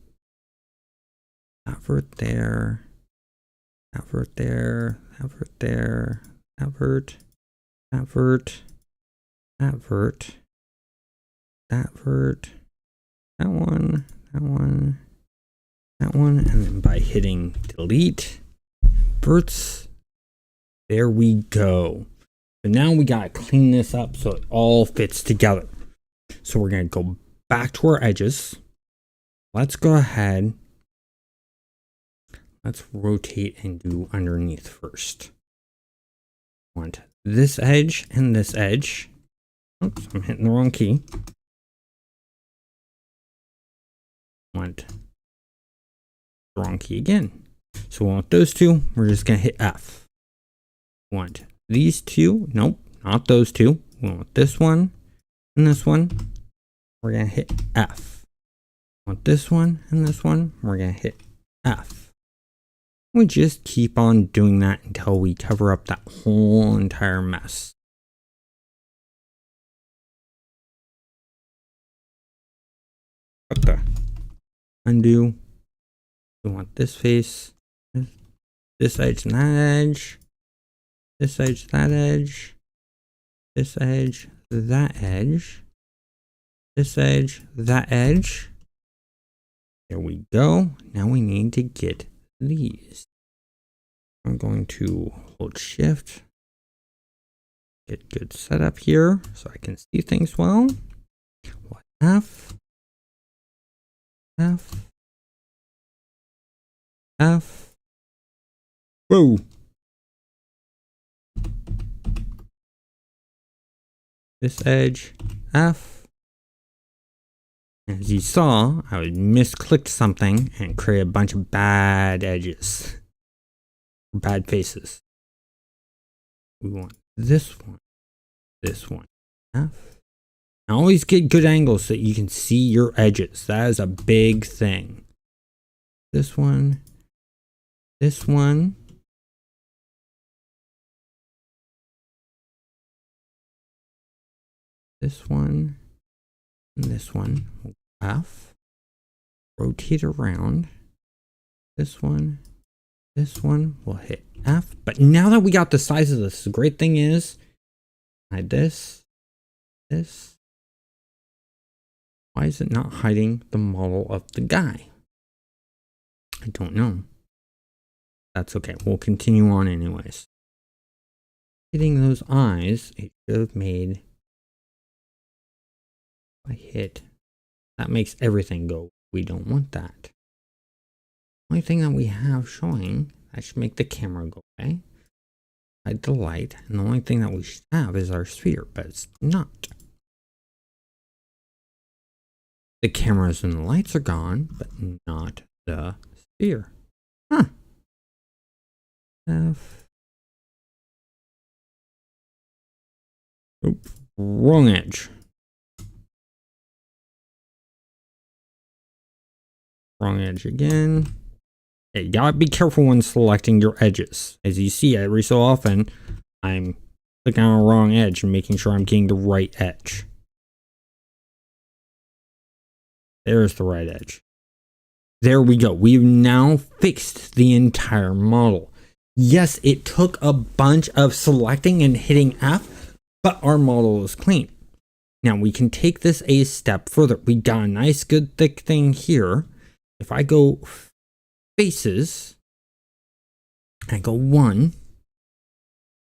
That right there, that right there, that right there, that vert, that vert, that vert, that vert, that one, that one, that one, and then by hitting delete, verts, there we go. But now we gotta clean this up so it all fits together. So we're gonna go back to our edges. Let's go ahead. Let's rotate and do underneath first. Want this edge and this edge. Oops, I'm hitting the wrong key. Want the wrong key again. So we want those two. We're just gonna hit F. Want these two. Nope, not those two. We want this one and this one. We're gonna hit F. Want this one and this one. We're gonna hit F. We just keep on doing that until we cover up that whole entire mess. What the? Undo. We want this face, this edge and that edge, this edge, that edge, this edge, that edge, this edge, that edge. There we go. Now we need to get these. I'm going to hold shift, get good setup here so I can see things well. F, F, F. Whoa. This edge, F. As you saw, I misclicked something and created a bunch of bad edges. Bad faces. We want this one, F. And always get good angles so you can see your edges. That is a big thing. This one, this one. This one, and this one. F. Rotate around. This one will hit F. But now that we got the size of this, the great thing is, hide this. Why is it not hiding the model of the guy? I don't know. That's okay. We'll continue on anyways. Hitting those eyes, it should have made. I hit. That makes everything go. We don't want that. Only thing that we have showing, that should make the camera go away. Hide the light, and the only thing that we should have is our sphere, but it's not. The cameras and the lights are gone, but not the sphere. Huh. F. Oop, wrong edge. Wrong edge again. Hey, you gotta be careful when selecting your edges. As you see, every so often, I'm clicking on the wrong edge and making sure I'm getting the right edge. There's the right edge. There we go. We've now fixed the entire model. Yes, it took a bunch of selecting and hitting F, but our model is clean. Now we can take this a step further. We got a nice good thick thing here. If I go faces, I go 1,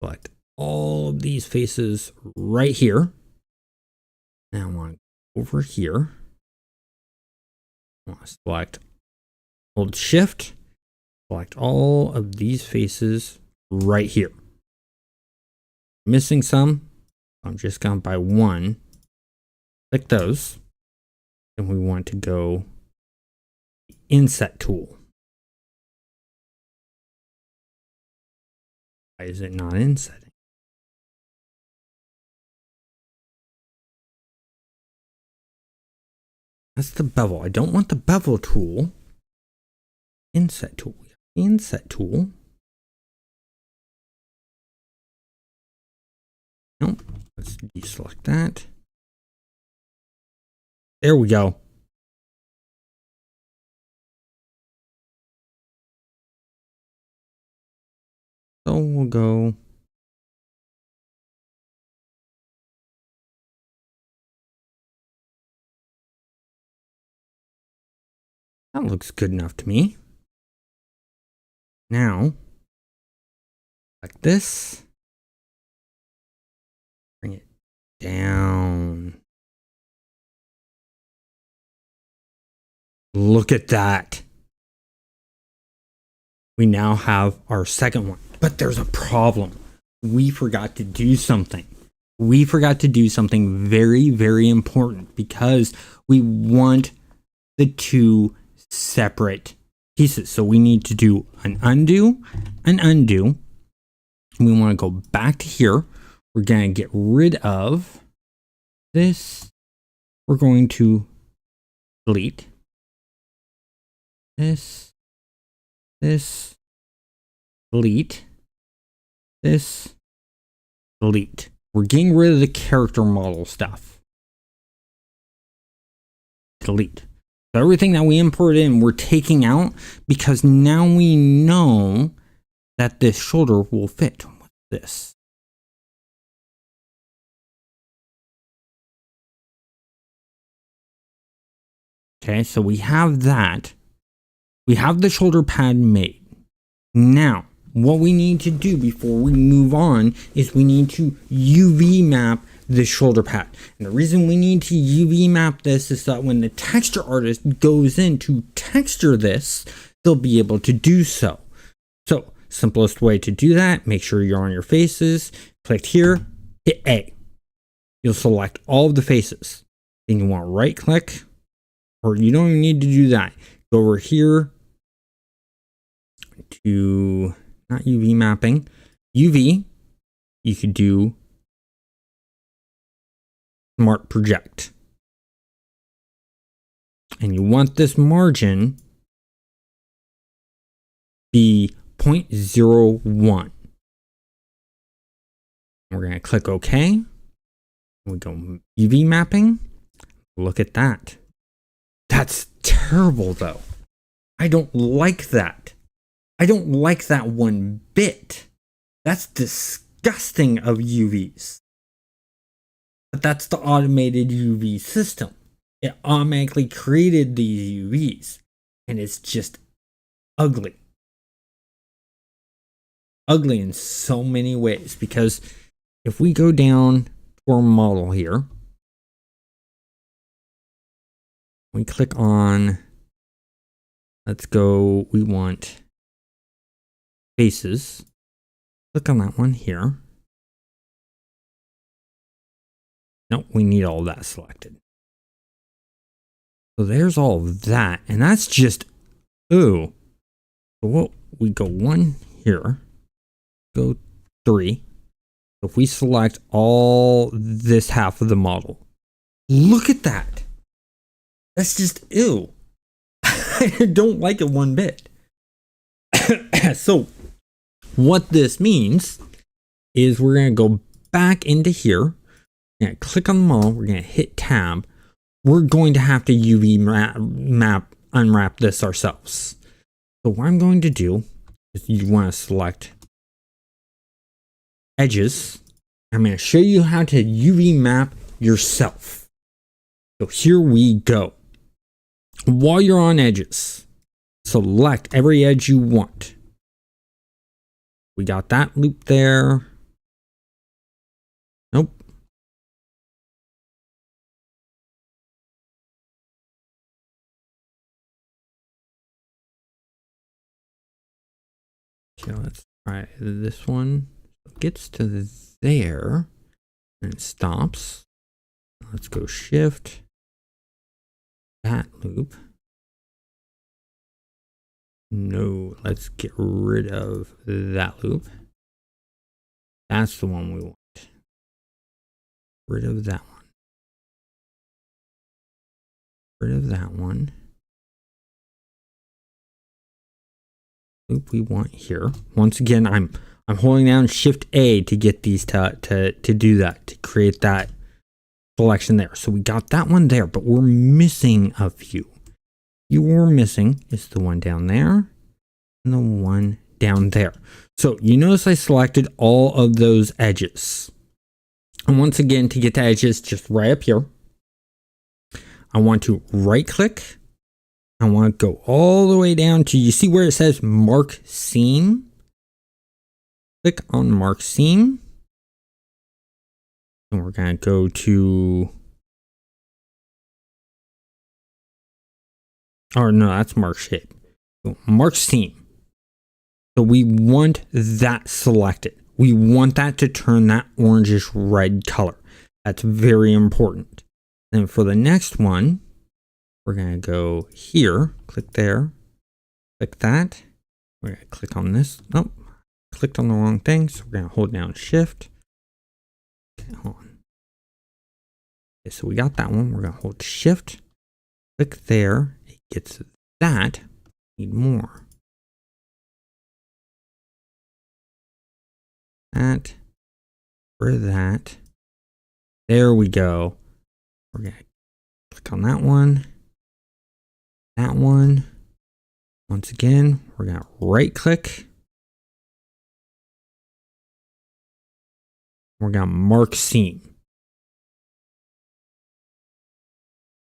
select all of these faces right here. Now I want to go over here. I want to select, hold shift, select all of these faces right here. Missing some, I'm just going by 1. Click those. And we want to go inset tool. Why is it not insetting? That's the bevel. I don't want the bevel tool. Inset tool. Inset tool. Nope. Let's deselect that. There we go. So we'll go. That looks good enough to me. Now, like this. Bring it down. Look at that. We now have our second one, but there's a problem. We forgot to do something. We forgot to do something very, very important because we want the two separate pieces. So we need to do an undo, an undo. We want to go back to here. We're going to get rid of this. We're going to delete this, delete, this, delete. We're getting rid of the character model stuff. Delete. So everything that we import in, we're taking out because now we know that this shoulder will fit with this. Okay, so we have that. We have the shoulder pad made. Now, what we need to do before we move on is we need to UV map the shoulder pad. And the reason we need to UV map this is that when the texture artist goes in to texture this, they'll be able to do so. So, simplest way to do that, make sure you're on your faces, click here, hit A. You'll select all of the faces. Then you want right click, or you don't even need to do that. Go over here to, not UV mapping, UV, you could do Smart Project. And you want this margin be 0.01. We're going to click OK. We go UV mapping. Look at that. That's terrible though. I don't like that. I don't like that one bit. That's disgusting of UVs. But that's the automated UV system. It automatically created these UVs. And it's just ugly. Ugly in so many ways. Because if we go down to our model here, we click on, let's go, we want faces. Click on that one here. Nope, we need all that selected. So there's all of that, and that's just, ooh. So what, we go 1 here, go 3. So if we select all this half of the model, look at that. That's just ew. I don't like it one bit. So what this means is we're going to go back into here. We're going to click on them all. We're going to hit tab. We're going to have to UV map unwrap this ourselves. So what I'm going to do is you want to select edges. I'm going to show you how to UV map yourself. So here we go. While you're on edges, select every edge you want. We got that loop there. Nope. Okay, let's try this one. It gets to there and it stops. Let's go shift that loop. No, let's get rid of that loop. That's the one we want. Rid of that one. Rid of that one. Loop we want here. Once again, I'm holding down Shift A to get these to do that, to create that selection there. So we got that one there, but we're missing a few. You're missing is the one down there and the one down there. So you notice I selected all of those edges. And once again, to get to edges, just right up here, I want to right click. I want to go all the way down to, you see where it says mark seam? Click on mark seam. And we're going to go to, or no, that's mark shape. So mark seam. So we want that selected. We want that to turn that orangish red color. That's very important. Then for the next one, we're going to go here, click there, click that. We're going to click on this. Nope, clicked on the wrong thing. So we're going to hold down Shift. Okay, hold on. Okay, so we got that one. We're going to hold Shift, click there. It gets that. Need more. That, for that. There we go. We're going to click on that one. That one. Once again, we're going to right click. We're going to mark seam.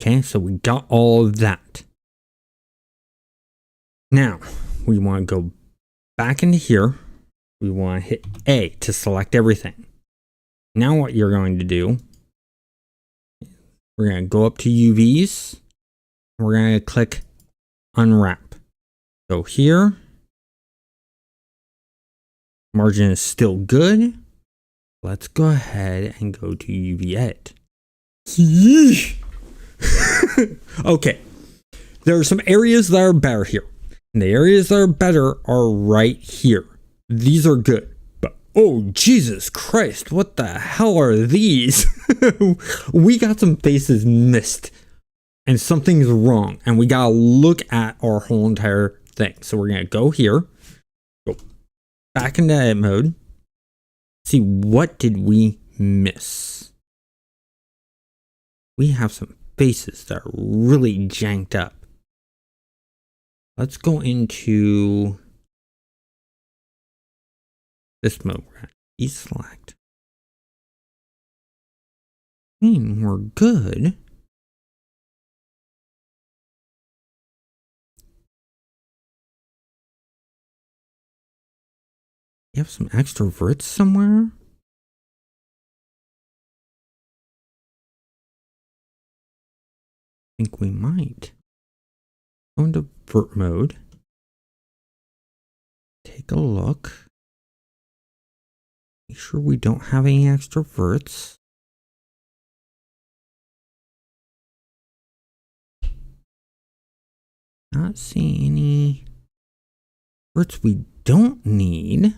Okay, so we got all of that. Now, we want to go back into here. We want to hit A to select everything. Now what you're going to do, we're going to go up to UVs. We're going to click unwrap. So here, margin is still good. Let's go ahead and go to UV edit. Okay, there are some areas that are better here. And the areas that are better are right here. These are good. But oh, Jesus Christ, what the hell are these? We got some faces missed. And something's wrong. And we gotta look at our whole entire thing. So we're gonna go here. Go back into edit mode. See, what did we miss? We have some faces that are really janked up. Let's go into this mode. We're gonna deselect. We're good. You have some extroverts somewhere? I think we might. Go into vert mode. Take a look. Make sure we don't have any extroverts. Not seeing any verts we don't need.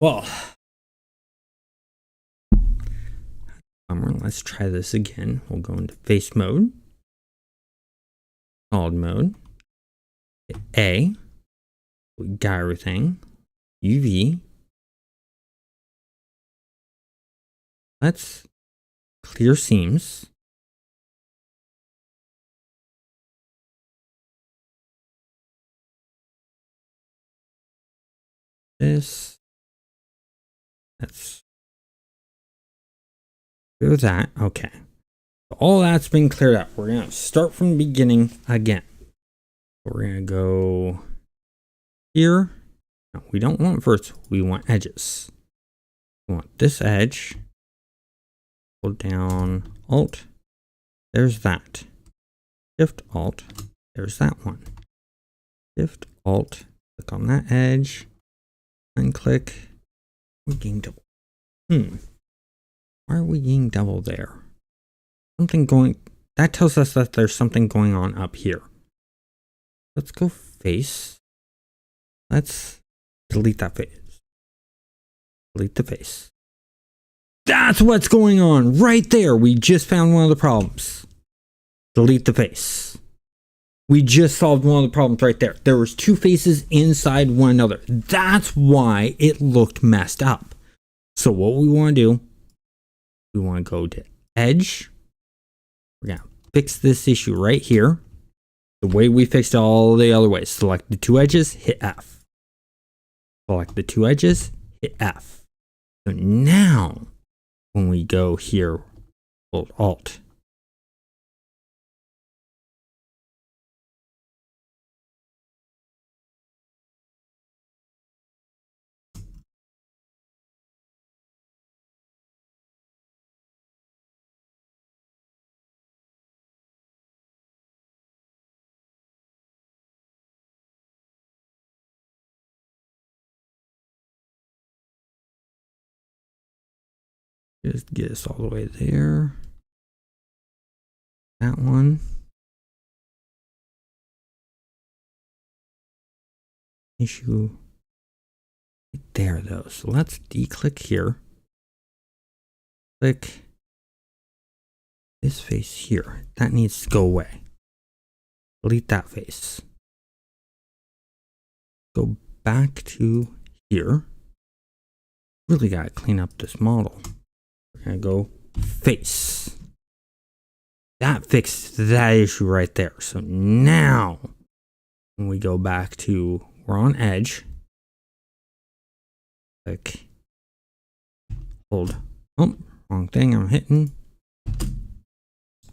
Well, let's try this again. We'll go into face mode, solid mode, hit A. We got everything. UV. Let's clear seams. This. Let's do that. Okay. All that's been cleared out. We're going to start from the beginning again. We're going to go here. No, we don't want verts. We want edges. We want this edge. Hold down Alt. There's that. Shift Alt. There's that one. Shift Alt. Click on that edge. And click. We're getting double. Why are we getting double there? Something going. That tells us that there's something going on up here. Let's go face. Let's delete that face. Delete the face. That's what's going on right there. We just found one of the problems. Delete the face. We just solved one of the problems right there. There was two faces inside one another. That's why it looked messed up. So what we want to do, we want to go to edge. We're going to fix this issue right here. The way we fixed all the other ways. Select the two edges, hit F. Select the two edges, hit F. So now, when we go here, hold Alt. Just get us all the way there. That one. Issue right there though. So let's declick here. Click this face here. That needs to go away. Delete that face. Go back to here. Really gotta clean up this model. We're gonna go face. That fixed that issue right there. So now when we go back to, we're on edge. Click. Hold. Oh, wrong thing I'm hitting.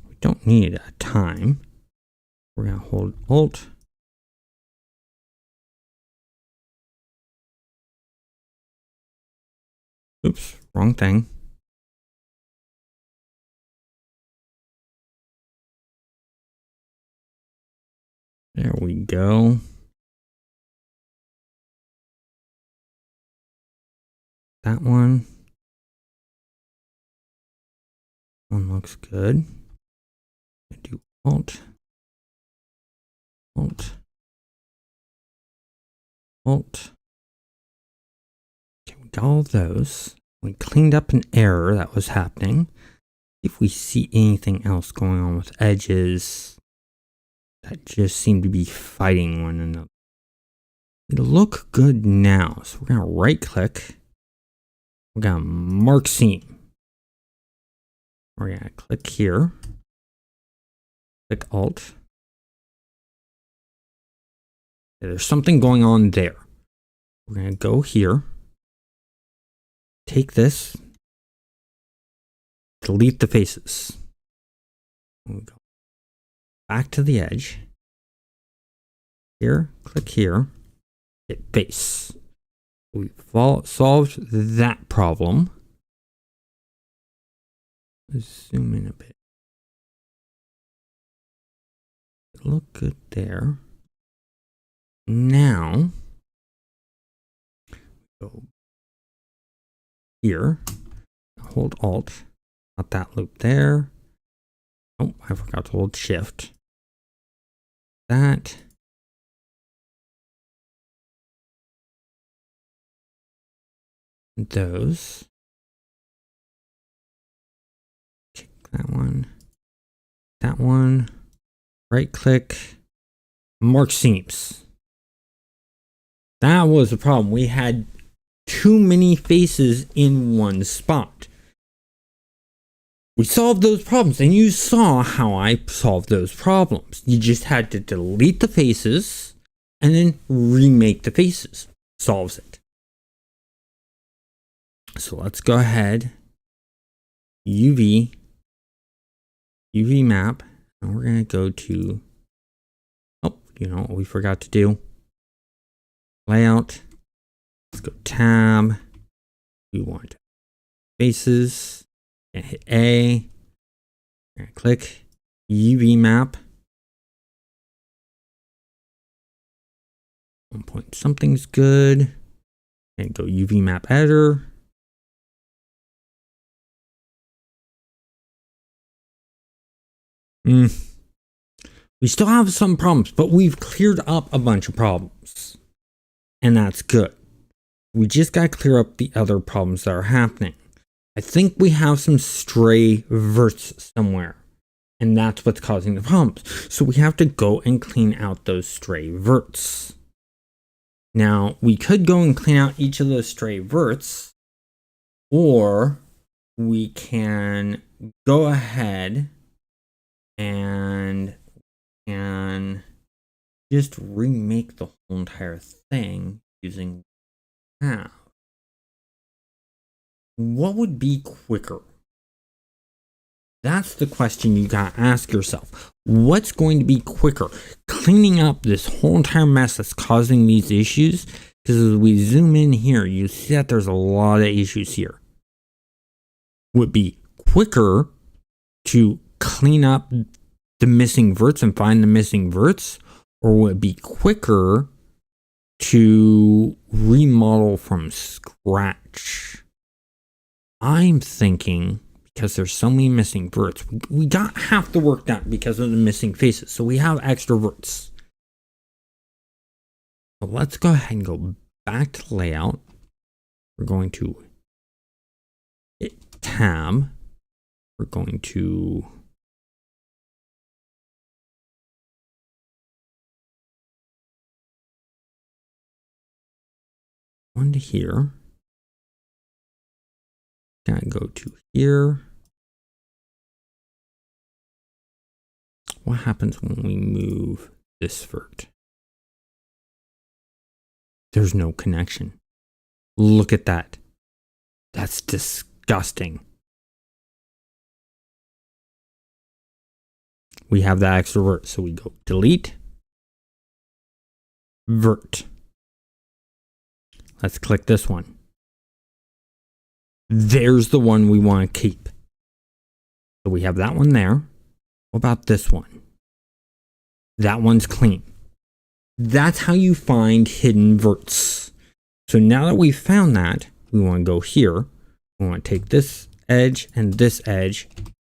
We don't need a time. We're gonna hold Alt. Oops, wrong thing. There we go. That one. One looks good. I do Alt. Alt. Alt. Okay, we got all those. We cleaned up an error that was happening. If we see anything else going on with edges that just seem to be fighting one another. It'll look good now. So we're going to right click. We're going to mark seam. We're going to click here. Click Alt. There's something going on there. We're going to go here. Take this. Delete the faces. We go back to the edge. Here, click here. Hit face. We've solved that problem. Let's zoom in a bit. Look good there. Now, go here. Hold Alt. Got that loop there. Oh, I forgot to hold Shift. That. Those. Kick that one. That one. Right click. Mark seams. That was the problem. We had too many faces in one spot. We solved those problems, and you saw how I solved those problems. You just had to delete the faces and then remake the faces. Solves it. So let's go ahead, UV map, and we're going to go to, oh, you know what we forgot to do? Layout. Let's go tab. We want faces. And hit A. And click UV map. 1 point something's good. And go UV map editor. We still have some problems, but we've cleared up a bunch of problems. And that's good. We just got to clear up the other problems that are happening. I think we have some stray verts somewhere. And that's what's causing the problems. So we have to go and clean out those stray verts. Now, we could go and clean out each of those stray verts. Or we can go ahead and just remake the whole entire thing using tab. What would be quicker? That's the question you gotta ask yourself. What's going to be quicker? Cleaning up this whole entire mess that's causing these issues? Because as we zoom in here, you see that there's a lot of issues here. Would be quicker to clean up the missing verts and find the missing verts? Or would it be quicker to remodel from scratch? I'm thinking, because there's so many missing verts, we got half the work done because of the missing faces. So we have extra verts. So let's go ahead and go back to layout. We're going to hit tab. We're going to one to here. Gotta go to here. What happens when we move this vert? There's no connection. Look at that. That's disgusting. We have that extra vert, so we go delete, vert. Let's click this one. There's the one we want to keep. So we have that one there. What about this one? That one's clean. That's how you find hidden verts. So now that we've found that, we want to go here. We want to take this edge and this edge,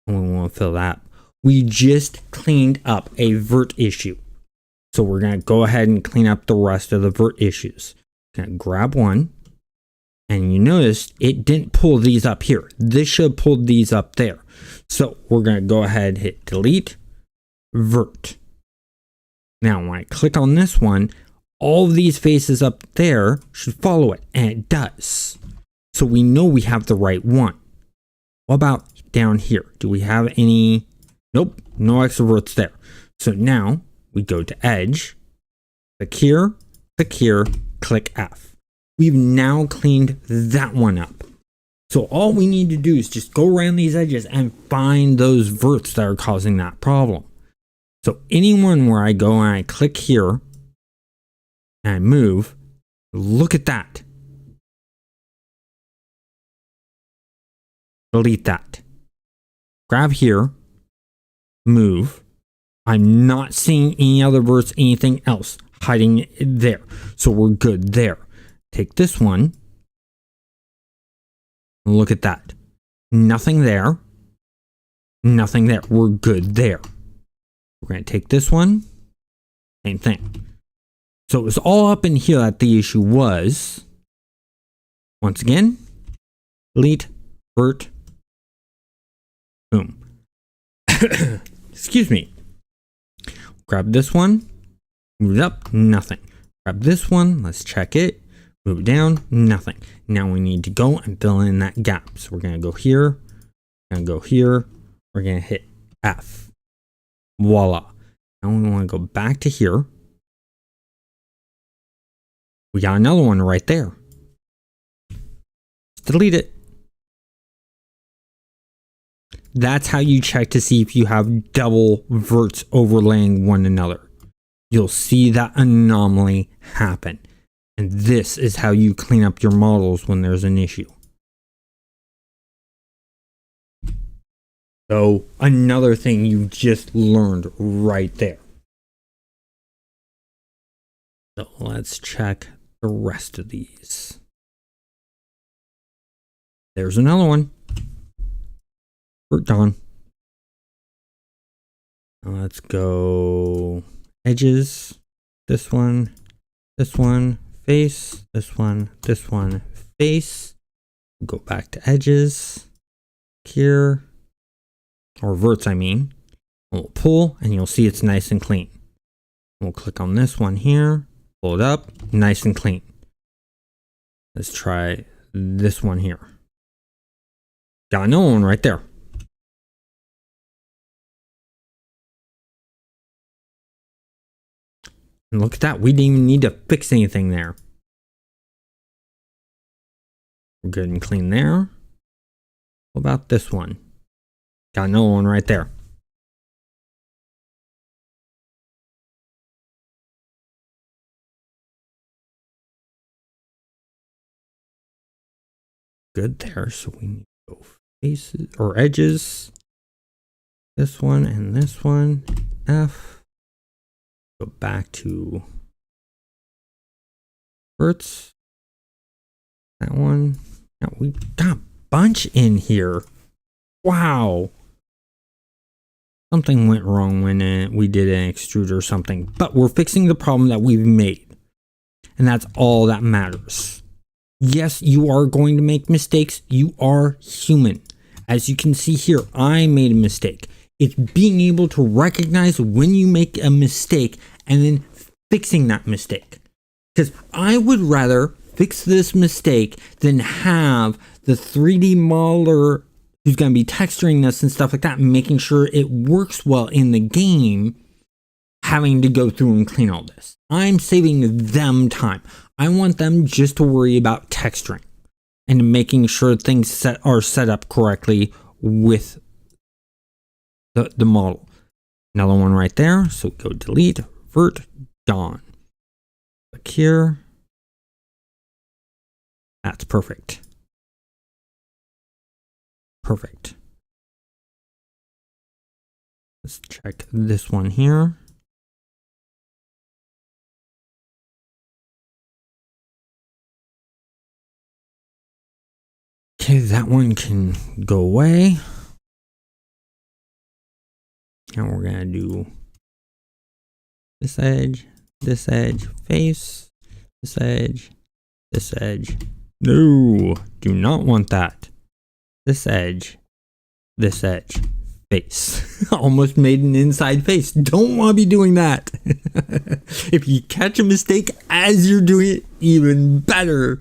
and we want to fill that. We just cleaned up a vert issue. So we're going to go ahead and clean up the rest of the vert issues. Going to grab one. And you notice it didn't pull these up here. This should have pulled these up there. So we're going to go ahead and hit delete, vert. Now when I click on this one, all of these faces up there should follow it. And it does. So we know we have the right one. What about down here? Do we have any? Nope, no extra verts there. So now we go to edge, click here, click F. We've now cleaned that one up. So all we need to do is just go around these edges and find those verts that are causing that problem. So anyone where I go and I click here and I move, look at that. Delete that. Grab here, move. I'm not seeing any other verts, anything else hiding there. So we're good there. Take this one. Look at that. Nothing there. Nothing there. We're good there. We're going to take this one. Same thing. So it was all up in here that the issue was. Once again, delete, vert, boom. Excuse me. Grab this one. Move it up. Nothing. Grab this one. Let's check it. Move it down. Nothing. Now we need to go and fill in that gap. So we're going to go here. We're going to go here. We're going to hit F. Voila. Now we want to go back to here. We got another one right there. Let's delete it. That's how you check to see if you have double verts overlaying one another. You'll see that anomaly happen. And this is how you clean up your models when there's an issue. So another thing you just learned right there. So let's check the rest of these. There's another one. We're done. Now let's go edges. This one, face, this one, face. Go back to edges here, or verts, I mean. We'll pull and you'll see it's nice and clean. We'll click on this one here, pull it up, nice and clean. Let's try this one here. Got another one right there. And look at that, we didn't even need to fix anything there. We're good and clean there. What about this one? Got another one right there. Good there, so we need to go faces or edges. This one and this one, F. Go back to verts. That one. Now we got a bunch in here. Wow. Something went wrong when we did an extrude or something. But we're fixing the problem that we've made. And that's all that matters. Yes, you are going to make mistakes. You are human. As you can see here, I made a mistake. It's being able to recognize when you make a mistake and then fixing that mistake. Because I would rather fix this mistake than have the 3D modeler who's going to be texturing this and stuff like that, and making sure it works well in the game, having to go through and clean all this. I'm saving them time. I want them just to worry about texturing and making sure things are set up correctly with the model. Another one right there. So go delete, vert, gone. Click here. That's perfect. Perfect. Let's check this one here. Okay, that one can go away. Now we're gonna do this edge, face, this edge. No, do not want that. This edge, face. Almost made an inside face. Don't want to be doing that. If you catch a mistake as you're doing it, even better.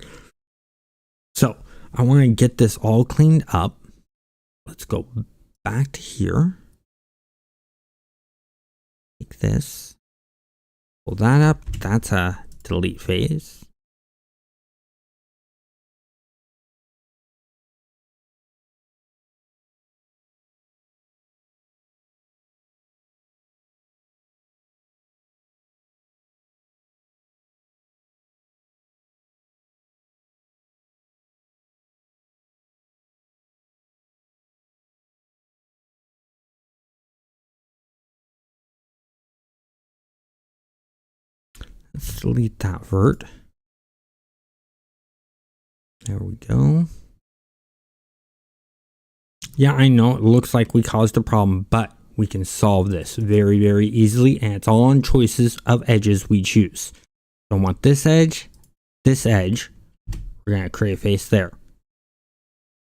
So I want to get this all cleaned up. Let's go back to here. Take this, pull that up. That's a delete phase. Let's delete that vert. There we go. Yeah, I know it looks like we caused a problem, but we can solve this very, very easily, and it's all on choices of edges we choose. So I want this edge. We're going to create a face there.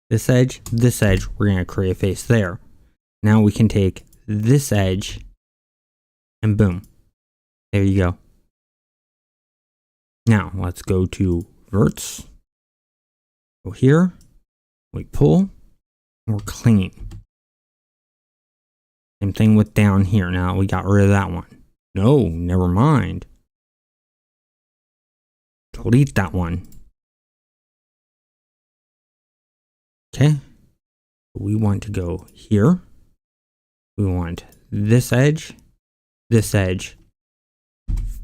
This edge, we're going to create a face there. Now we can take this edge and boom. There you go. Now let's go to verts. Go here. We pull. We're clean. Same thing with down here. Now we got rid of that one. No, never mind. Delete that one. Okay. We want to go here. We want this edge,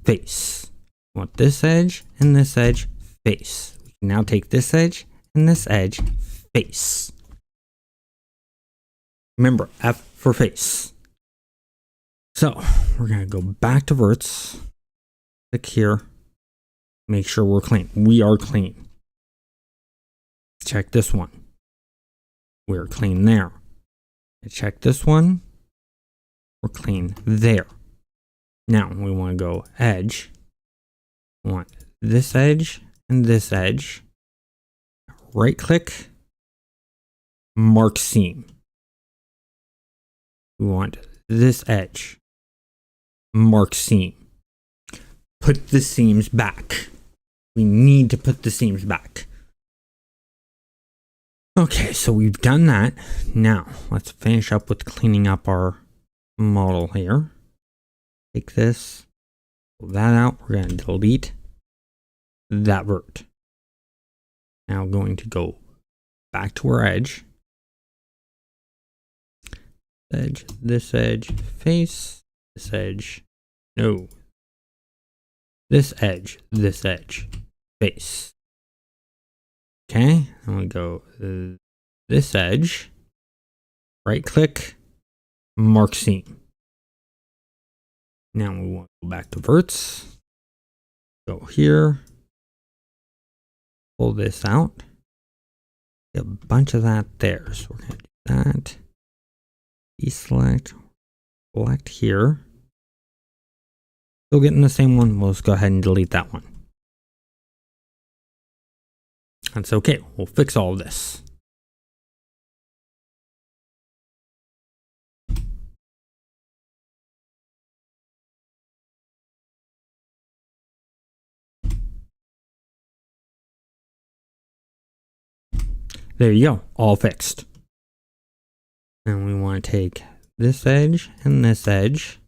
face. We want this edge and this edge, face. We can now take this edge and this edge, face. Remember, F for face. So we're going to go back to verts, click here, make sure we're clean. We are clean. Check this one. We're clean there. Check this one. We're clean there. Now we want to go edge. We want this edge and this edge. Right click, mark seam. We want this edge, mark seam. Put the seams back. We need to put the seams back. Okay, so we've done that. Now let's finish up with cleaning up our model here. Take this, pull that out. We're going to delete that vert. Now going to go back to our edge. This edge, face, this edge, no. This edge, face. Okay, and we go this edge, right click, mark seam. Now we want to go back to verts, go here, pull this out, get a bunch of that there. So we're going to do that, deselect, select here. Still getting the same one, we'll just go ahead and delete that one. That's okay, we'll fix all of this. There you go, all fixed. And we want to take this edge and this edge.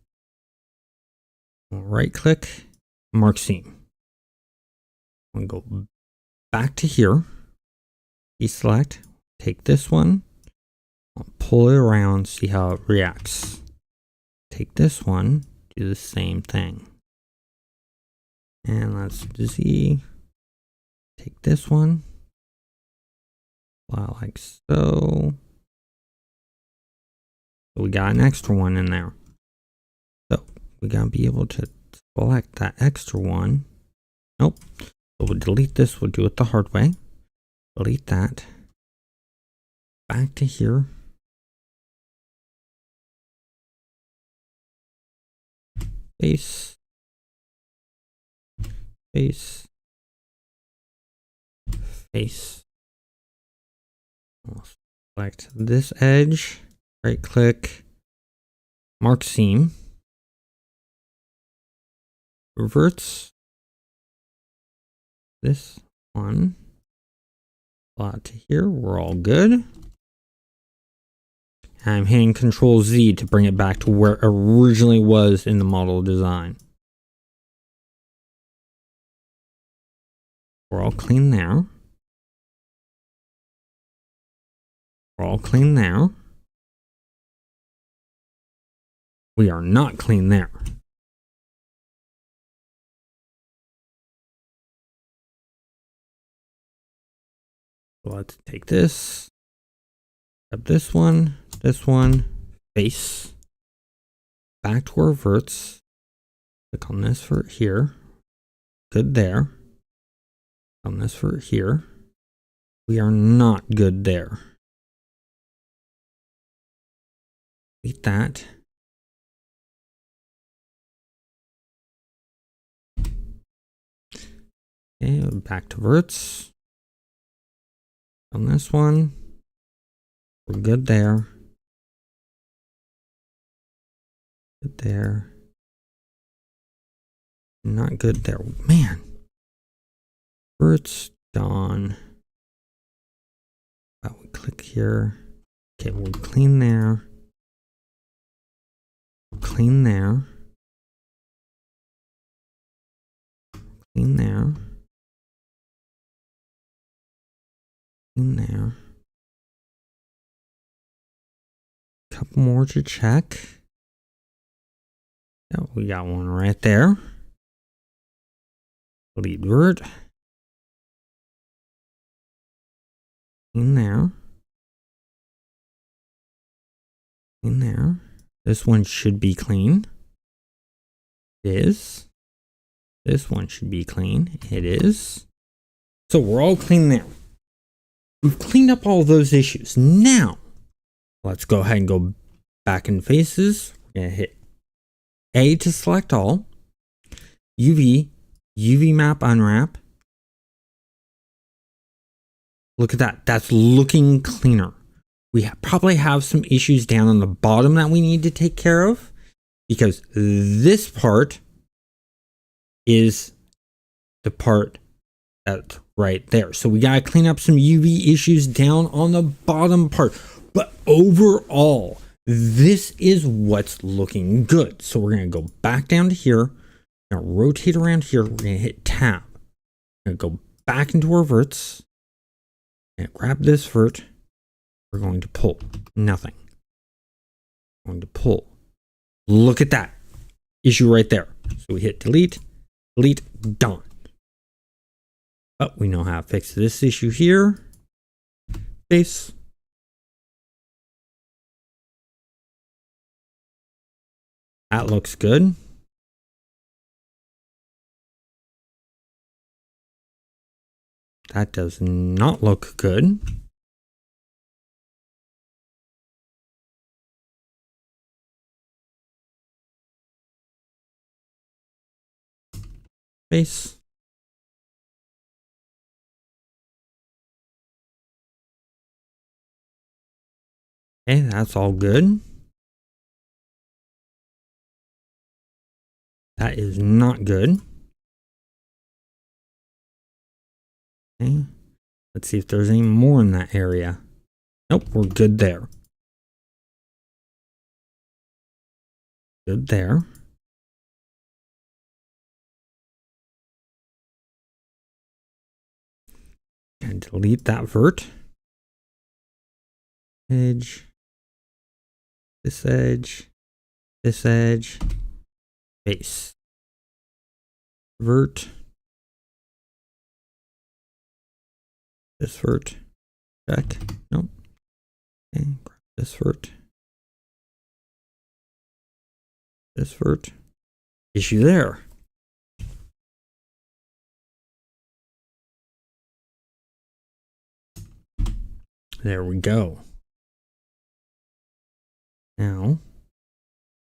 We'll right click, mark seam. We'll go back to here, deselect, take this one, I'll pull it around, see how it reacts. Take this one, do the same thing. And let's see, take this one, like so. We got an extra one in there. So we gotta be able to select that extra one. Nope. So we'll delete this, we'll do it the hard way. Delete that. Back to here. Face. Face. Face. We'll select this edge, right click, mark seam, reverts this one, plot to here, we're all good. I'm hitting Control Z to bring it back to where it originally was in the model design. We're all clean there. We're all clean there. We are not clean there. So let's take this, grab this one, face, back to our verts, click on this vert here, good there, on this vert here, we are not good there. Delete that. Okay, back to verts. On this one, we're good there. Good there. Not good there. Man, Verts done. We click here. Okay, we'll clean there. Clean there. Clean there. Clean there. Couple more to check. Yeah, we got one right there. Delete vert. In there. In there. This one should be clean. It is. This one should be clean. It is. So we're all clean there. We've cleaned up all those issues. Now, let's go ahead and go back in faces. We're going to hit A to select all. UV map unwrap. Look at that. That's looking cleaner. We probably have some issues down on the bottom that we need to take care of, because this part is the part that's right there. So we got to clean up some UV issues down on the bottom part. But overall, this is what's looking good. So we're going to go back down to here. We're going to rotate around here. We're going to hit tab. We're going to go back into our verts. And grab this vert. We're going to pull. Nothing. We're going to pull. Look at that issue right there. So we hit delete. Delete. Done. But we know how to fix this issue here. Face. That looks good. That does not look good. Face. Okay, that's all good. That is not good. Okay. Let's see if there's any more in that area. Nope, we're good there. Good there. And delete that vert. Edge. This edge. This edge. Face. Vert. This vert. Check. Nope. Okay, grab this vert. This vert. Issue there. There we go. Now,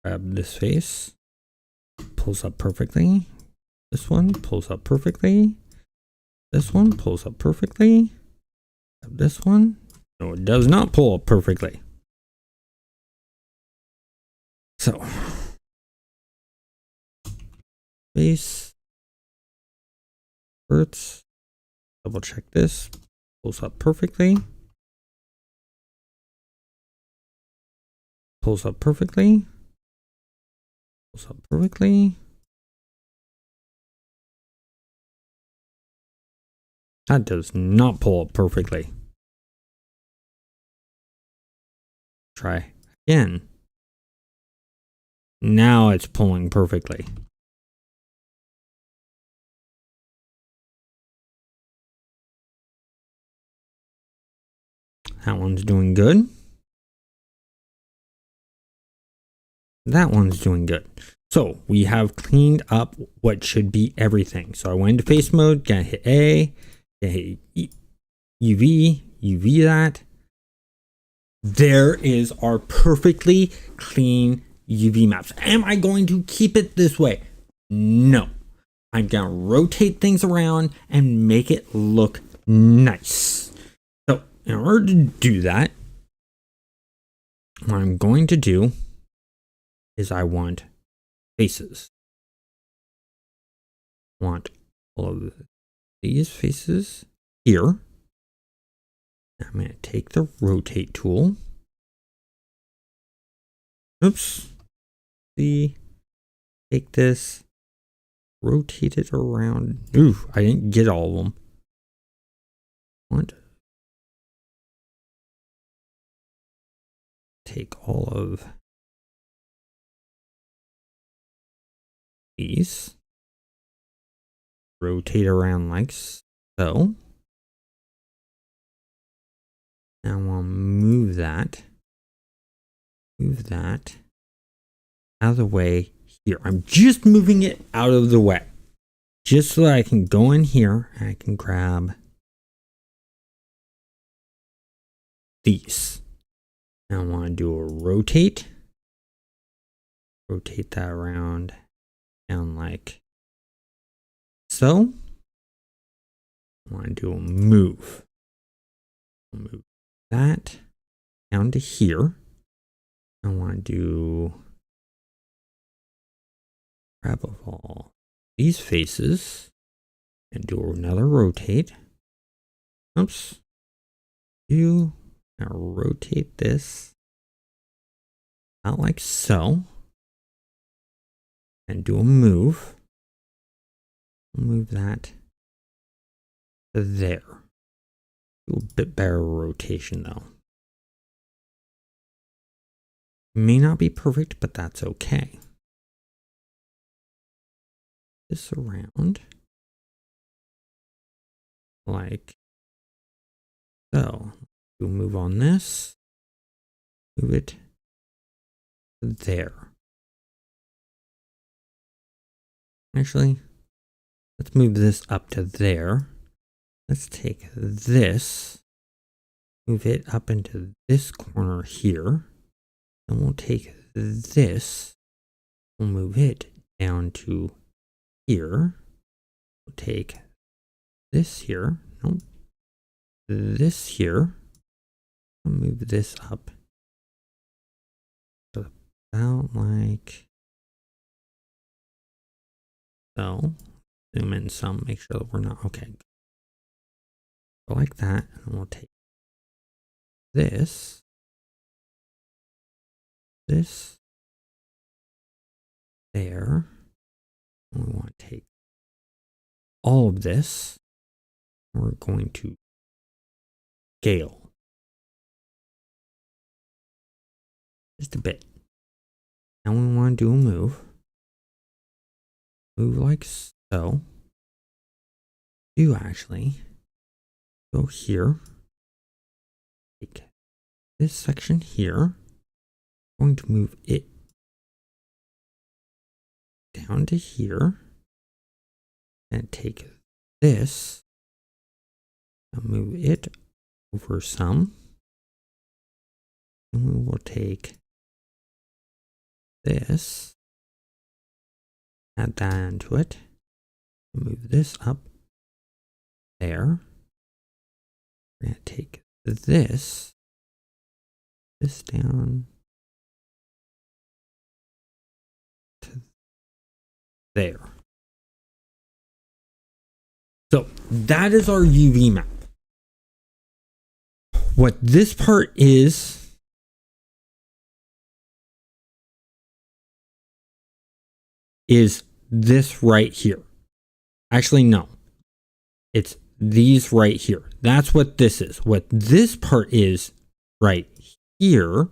grab this face. Pulls up perfectly. This one pulls up perfectly. This one pulls up perfectly. Grab this one. No, it does not pull up perfectly. So, face. Verts. Double check this. Pulls up perfectly. Pulls up perfectly. Pulls up perfectly. That does not pull up perfectly. Try again. Now it's pulling perfectly. That one's doing good. That one's doing good. So we have cleaned up what should be everything. So I went into face mode, gonna hit A, gonna hit UV that. There is our perfectly clean UV maps. Am I going to keep it this way? No. I'm gonna rotate things around and make it look nice. So in order to do that, what I'm going to do is I want faces. Want all of these faces here. I'm going to take the rotate tool. Oops. See, take this, rotate it around. Ooh, I didn't get all of them. What? Take all of these, rotate around like so. Now I'll move that out of the way here. I'm just moving it out of the way just so that I can go in here and I can grab these. Now I want to do a rotate that around down like so. I want to do a move that down to here. I want to do grab of all these faces and do another rotate. Oops. Now rotate this out like so. And do a move. Move that to there. Do a bit better rotation though. May not be perfect, but that's okay. This around like so. Do a move on this. Move it to there. Actually, let's move this up to there. Let's take this, move it up into this corner here. Then we'll take this, we'll move it down to here. We'll take this here, nope, this here. I'll move this up to about like so. Zoom in some, make sure that we're not, okay. Go like that, and we'll take this, there, and we want to take all of this, and we're going to scale just a bit. Now we want to do a move like so. Do actually go here, take this section here, I'm going to move it down to here, and take this, and move it over some, and we will take this, add that into it, move this up there. We're going to take this down to there. So that is our UV map. What this part is this right here. Actually, no. It's these right here. That's what this is. What this part is right here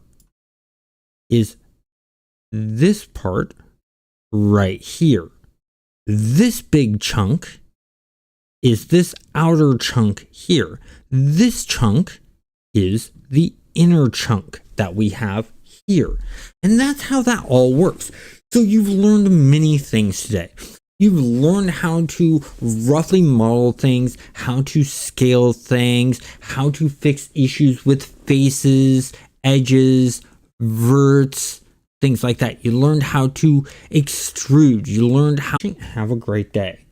is this part right here. This big chunk is this outer chunk here. This chunk is the inner chunk that we have here. And that's how that all works. So you've learned many things today. You've learned how to roughly model things, how to scale things, how to fix issues with faces, edges, verts, things like that. You learned how to extrude. You learned how to have a great day.